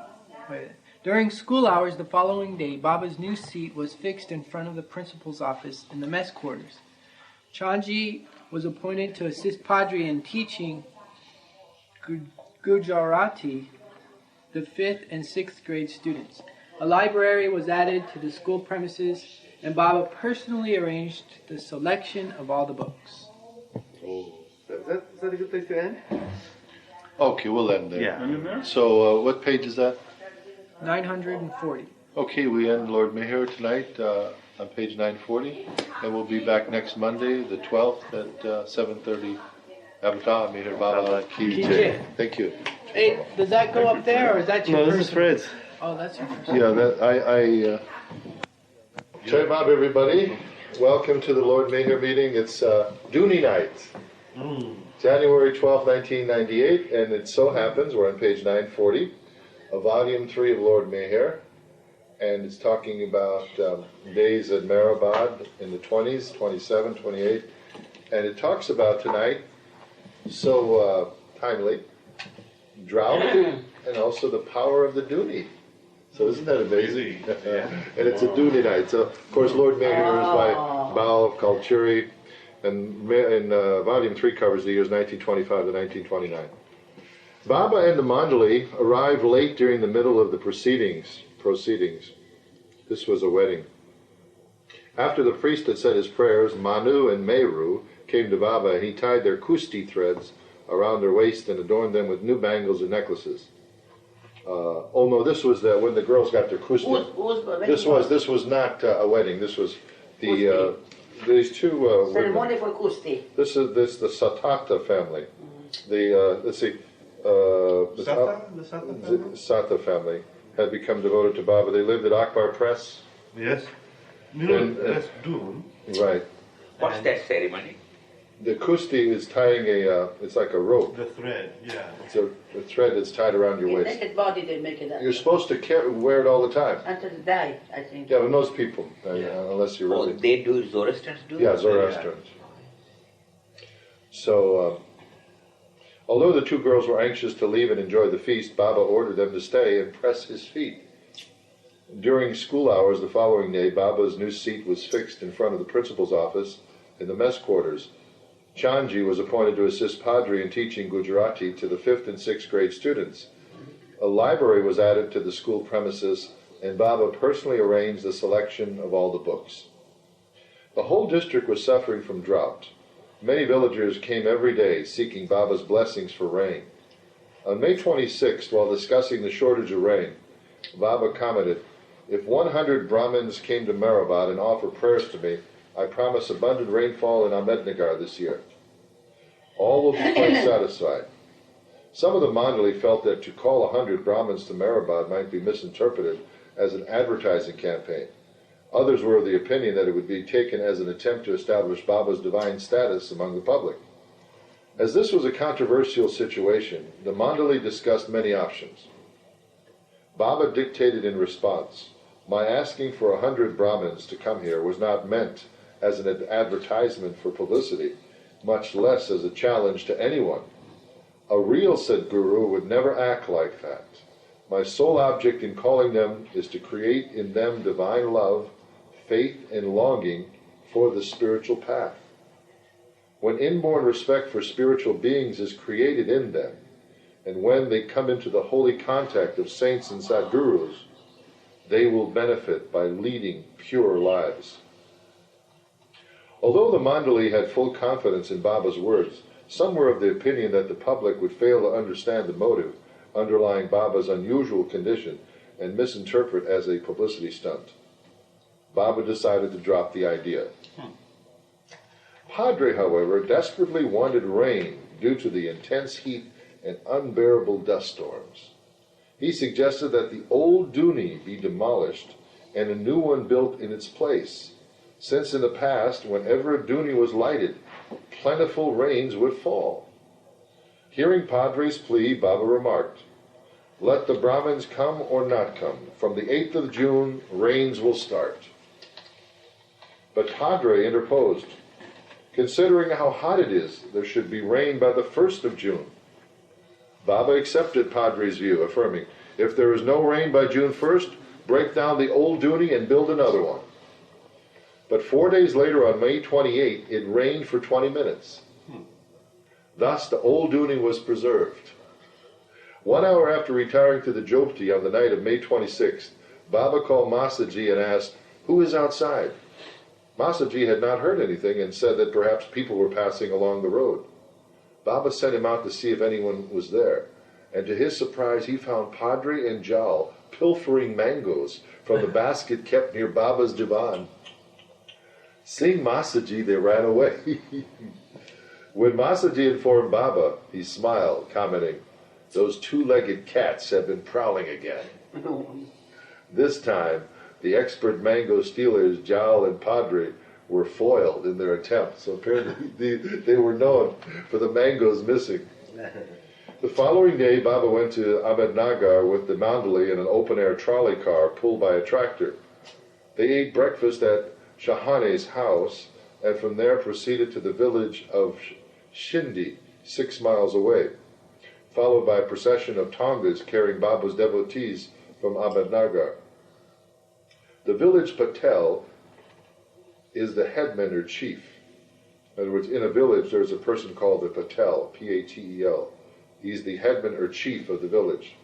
During school hours the following day, Baba's new seat was fixed in front of the principal's office in the mess quarters. Chanji was appointed to assist Padre in teaching Gujarati, the 5th and 6th grade students. A library was added to the school premises, and Baba personally arranged the selection of all the books. Oh. Is that a good place to end? Okay, we'll end there. Yeah. And in there? So what page is that? 940. Okay, we end Lord Meher tonight on page 940, and we'll be back next Monday, the 12th, at 7:30. Avatar Meher Baba Ki Jai. Thank you. Hey, does that go up there, or is that your No, this is personal? Fred's. Oh, that's your personal. Yeah, that Jai Bob, everybody. Welcome to the Lord Meher meeting. It's Dooney night, January 12, 1998, and it so happens, we're on page 940 of volume 3 of Lord Meher, and it's talking about days at Mehrabad in the 20s, 27, 28, and it talks about tonight, so timely, drought, and also the power of the Dooney. So isn't that amazing? And it's a Dooney night. So, of course, Lord Meher is by Bao Kalchuri, and volume 3 covers the years 1925 to 1929. Baba and the mandali arrived late during the middle of the proceedings. This was a wedding. After the priest had said his prayers, Manu and Meru came to Baba, and he tied their kusti threads around their waist and adorned them with new bangles and necklaces. Oh no, this was when the girls got their kusti. This was not a wedding. This was these two ceremony for kusti. This is the Satata family. The let's see, the Sata family had become devoted to Baba. They lived at Akbar Press. Yes. That's Doom. Right. What's that ceremony? The kusti is tying it's like a rope. The thread, yeah. It's a thread that's tied around your waist. Naked body they make it up. You're supposed to wear it all the time. Until they die, I think. Yeah, but most people, unless you're really... They do, Zoroastrians do? Yeah, Zoroastrians. So, although the two girls were anxious to leave and enjoy the feast, Baba ordered them to stay and press his feet. During school hours the following day, Baba's new seat was fixed in front of the principal's office in the mess quarters. Chanji was appointed to assist Padre in teaching Gujarati to the 5th and 6th grade students. A library was added to the school premises, and Baba personally arranged the selection of all the books. The whole district was suffering from drought. Many villagers came every day seeking Baba's blessings for rain. On May 26th, while discussing the shortage of rain, Baba commented, "If 100 Brahmins came to Mehrabad and offered prayers to me, I promise abundant rainfall in Ahmednagar this year. All will be quite satisfied." Some of the mandali felt that to call 100 Brahmins to Mehrabad might be misinterpreted as an advertising campaign. Others were of the opinion that it would be taken as an attempt to establish Baba's divine status among the public. As this was a controversial situation, the mandali discussed many options. Baba dictated in response, "My asking for 100 Brahmins to come here was not meant as an advertisement for publicity, much less as a challenge to anyone. A real Sadguru would never act like that. My sole object in calling them is to create in them divine love, faith, and longing for the spiritual path. When inborn respect for spiritual beings is created in them, and when they come into the holy contact of saints and Sadgurus, they will benefit by leading pure lives." Although the mandali had full confidence in Baba's words, some were of the opinion that the public would fail to understand the motive underlying Baba's unusual condition and misinterpret as a publicity stunt. Baba decided to drop the idea. Padre, however, desperately wanted rain due to the intense heat and unbearable dust storms. He suggested that the old Duni be demolished and a new one built in its place, since in the past, whenever a Duni was lighted, plentiful rains would fall. Hearing Padre's plea, Baba remarked, "Let the Brahmins come or not come, from the 8th of June, rains will start." But Padre interposed, "Considering how hot it is, there should be rain by the 1st of June. Baba accepted Padre's view, affirming, "If there is no rain by June 1st, break down the old Duni and build another one." But 4 days later, on May 28, it rained for 20 minutes. Thus, the old Duni was preserved. 1 hour after retiring to the Jopti on the night of May 26th, Baba called Masaji and asked, "Who is outside?" Masaji had not heard anything and said that perhaps people were passing along the road. Baba sent him out to see if anyone was there, and to his surprise he found Padre and Jal pilfering mangoes from the basket kept near Baba's divan. Seeing Masaji, they ran away. When Masaji informed Baba, he smiled, commenting, "Those two-legged cats have been prowling again." This time, the expert mango stealers, Jal and Padre, were foiled in their attempt. So apparently they were known for the mangoes missing. The following day, Baba went to Ahmednagar with the mandali in an open-air trolley car pulled by a tractor. They ate breakfast at Shahane's house, and from there proceeded to the village of Shindi, 6 miles away, followed by a procession of Tongas carrying Baba's devotees from Ahmednagar. The village Patel is the headman or chief. In other words, in a village there's a person called the Patel, P-A-T-E-L. He's the headman or chief of the village.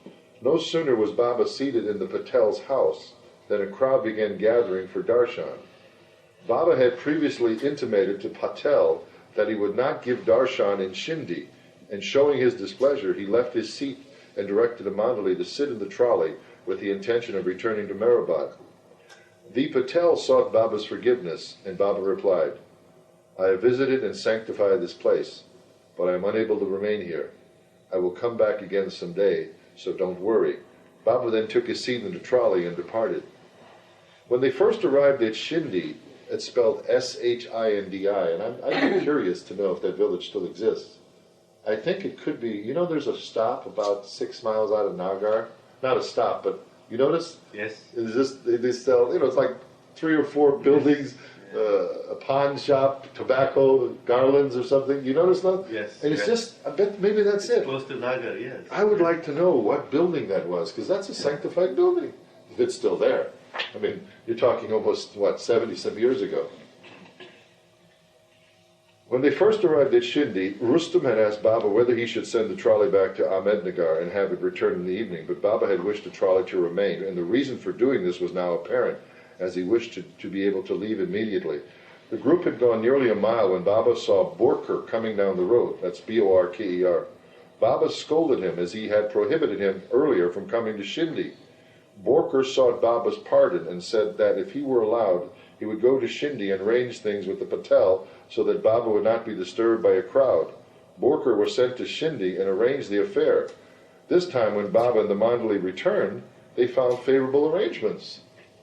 No sooner was Baba seated in the Patel's house than a crowd began gathering for darshan. Baba had previously intimated to Patel that he would not give darshan in Shindi, and showing his displeasure, he left his seat and directed a mandali to sit in the trolley with the intention of returning to Mehrabad. The Patel sought Baba's forgiveness, and Baba replied, "I have visited and sanctified this place, but I am unable to remain here. I will come back again someday, so don't worry." Baba then took his seat in the trolley and departed. When they first arrived at Shindi, it's spelled Shindi, and I'm curious to know if that village still exists. I think it could be, you know, there's a stop about 6 miles out of Nagar. Not a stop, but you notice? Yes. Is this, they sell, you know, it's like 3 or 4 buildings, a pawn shop, tobacco, garlands or something. You notice that? Yes. And it's just, I bet maybe that's it. Close to Nagar, yes. I would like to know what building that was, because that's a sanctified building, if it's still there. I mean, you're talking almost, 70-some years ago. When they first arrived at Shindi, Rustam had asked Baba whether he should send the trolley back to Ahmednagar and have it return in the evening, but Baba had wished the trolley to remain, and the reason for doing this was now apparent, as he wished to be able to leave immediately. The group had gone nearly a mile when Baba saw Borker coming down the road. That's Borker. Baba scolded him as he had prohibited him earlier from coming to Shindi. Borker sought Baba's pardon and said that if he were allowed, he would go to Shindi and arrange things with the Patel so that Baba would not be disturbed by a crowd. Borker was sent to Shindi and arranged the affair. This time when Baba and the mandali returned, they found favorable arrangements.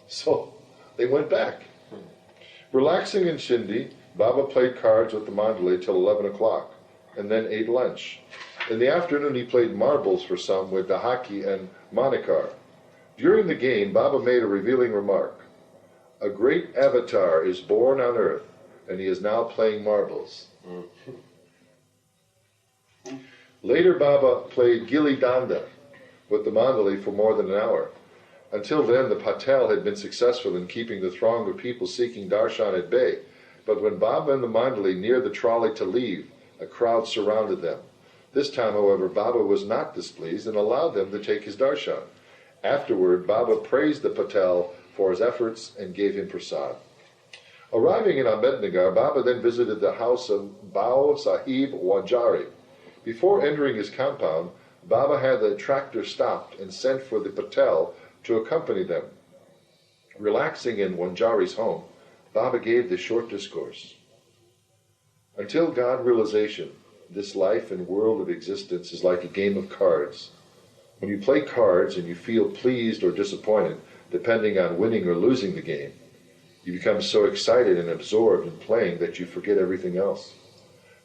So they went back. Relaxing in Shindi, Baba played cards with the mandali till 11 o'clock and then ate lunch. In the afternoon he played marbles for some with Dahaki and Manikar. During the game, Baba made a revealing remark. "A great avatar is born on earth, and he is now playing marbles." Later, Baba played Gilli Danda with the mandali for more than an hour. Until then, the Patel had been successful in keeping the throng of people seeking darshan at bay, but when Baba and the mandali neared the trolley to leave, a crowd surrounded them. This time, however, Baba was not displeased and allowed them to take his darshan. Afterward, Baba praised the Patel for his efforts and gave him prasad. Arriving in Ahmednagar, Baba then visited the house of Bao Sahib Wanjari. Before entering his compound, Baba had the tractor stopped and sent for the Patel to accompany them. Relaxing in Wanjari's home, Baba gave this short discourse. Until God realization, this life and world of existence is like a game of cards. When you play cards and you feel pleased or disappointed, depending on winning or losing the game, you become so excited and absorbed in playing that you forget everything else.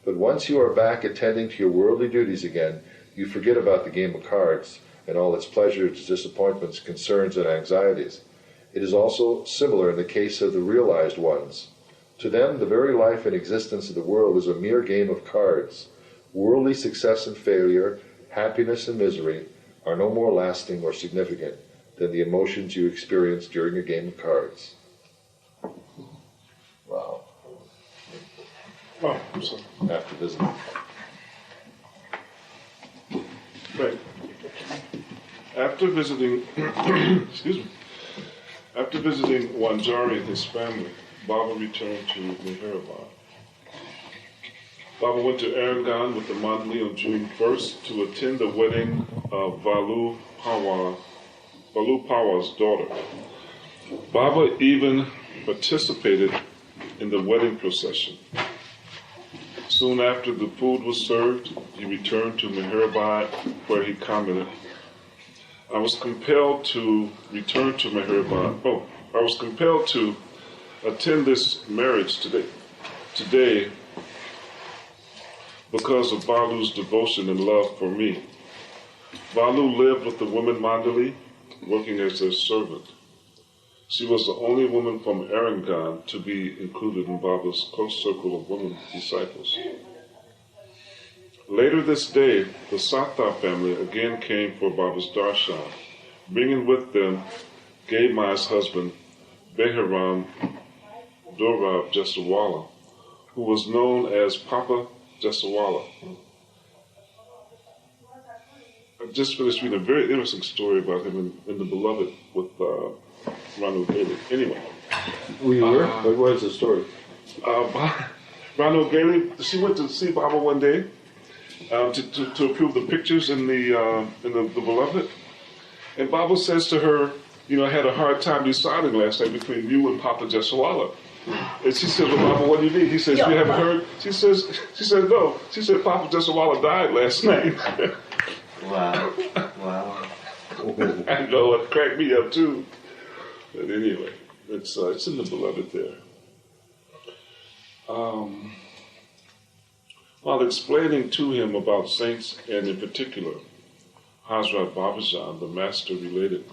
But once you are back attending to your worldly duties again, you forget about the game of cards and all its pleasures, disappointments, concerns, and anxieties. It is also similar in the case of the realized ones. To them, the very life and existence of the world is a mere game of cards. Worldly success and failure, happiness and misery, are no more lasting or significant than the emotions you experience during a game of cards. Wow. Oh, I'm sorry. After visiting. Right. After visiting, excuse me, after visiting Wanjari and his family, Baba returned to Mehrabad. Baba went to Arangaon with the mandali on June 1st to attend the wedding of Balu Pawa's daughter. Baba even participated in the wedding procession. Soon after the food was served, he returned to Mehrabad, where he commented, I was compelled to return to Mehrabad. I was compelled to attend this marriage today because of Balu's devotion and love for me. Balu lived with the woman mandali, working as their servant. She was the only woman from Arangaon to be included in Baba's close circle of women disciples. Later this day, the Sata family again came for Baba's darshan, bringing with them Gay Mai's husband, Behram Dorab Jasawala, who was known as Papa Jasawala. I just finished reading a very interesting story about him in The Beloved with Ranu Daly. Anyway, We were? What was the story? Ronald Bailey, she went to see Baba one day to approve the pictures in the Beloved. And Baba says to her, I had a hard time deciding last night between you and Papa Jesawala. And she said, well, Baba, what do you mean? He says, you haven't heard? She said, no. She said, Papa Jesawala died last night. Wow. I know, it cracked me up too. But anyway, it's in the Beloved there. While explaining to him about saints, and in particular, Hazrat Babajan, the master related,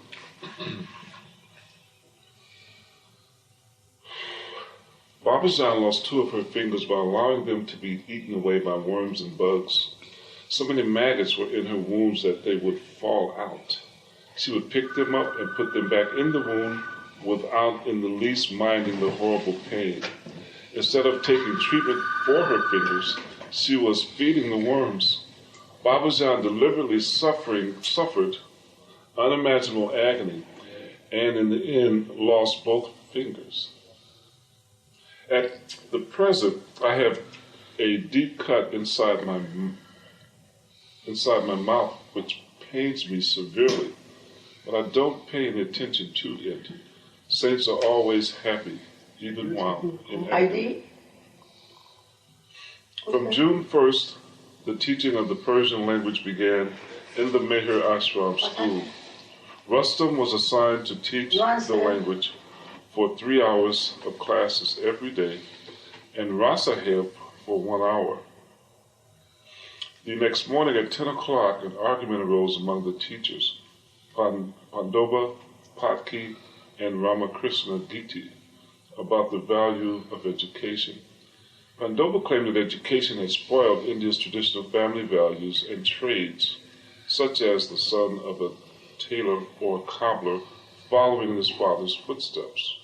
Babajan lost 2 of her fingers by allowing them to be eaten away by worms and bugs. So many maggots were in her wounds that they would fall out. She would pick them up and put them back in the wound without in the least minding the horrible pain. Instead of taking treatment for her fingers, she was feeding the worms. Babajan deliberately suffered unimaginable agony, and in the end lost both fingers. At the present, I have a deep cut inside my mouth, which pains me severely, but I don't pay any attention to it. Saints are always happy, even while in agony. From June 1st, the teaching of the Persian language began in the Meher Ashram school. Rustam was assigned to teach the language for 3 hours of classes every day, and Rasaheb for 1 hour. The next morning at 10 o'clock, an argument arose among the teachers, Pandoba, Patki, and Ramakrishna Giti, about the value of education. Pandoba claimed that education had spoiled India's traditional family values and trades, such as the son of a tailor or a cobbler following in his father's footsteps.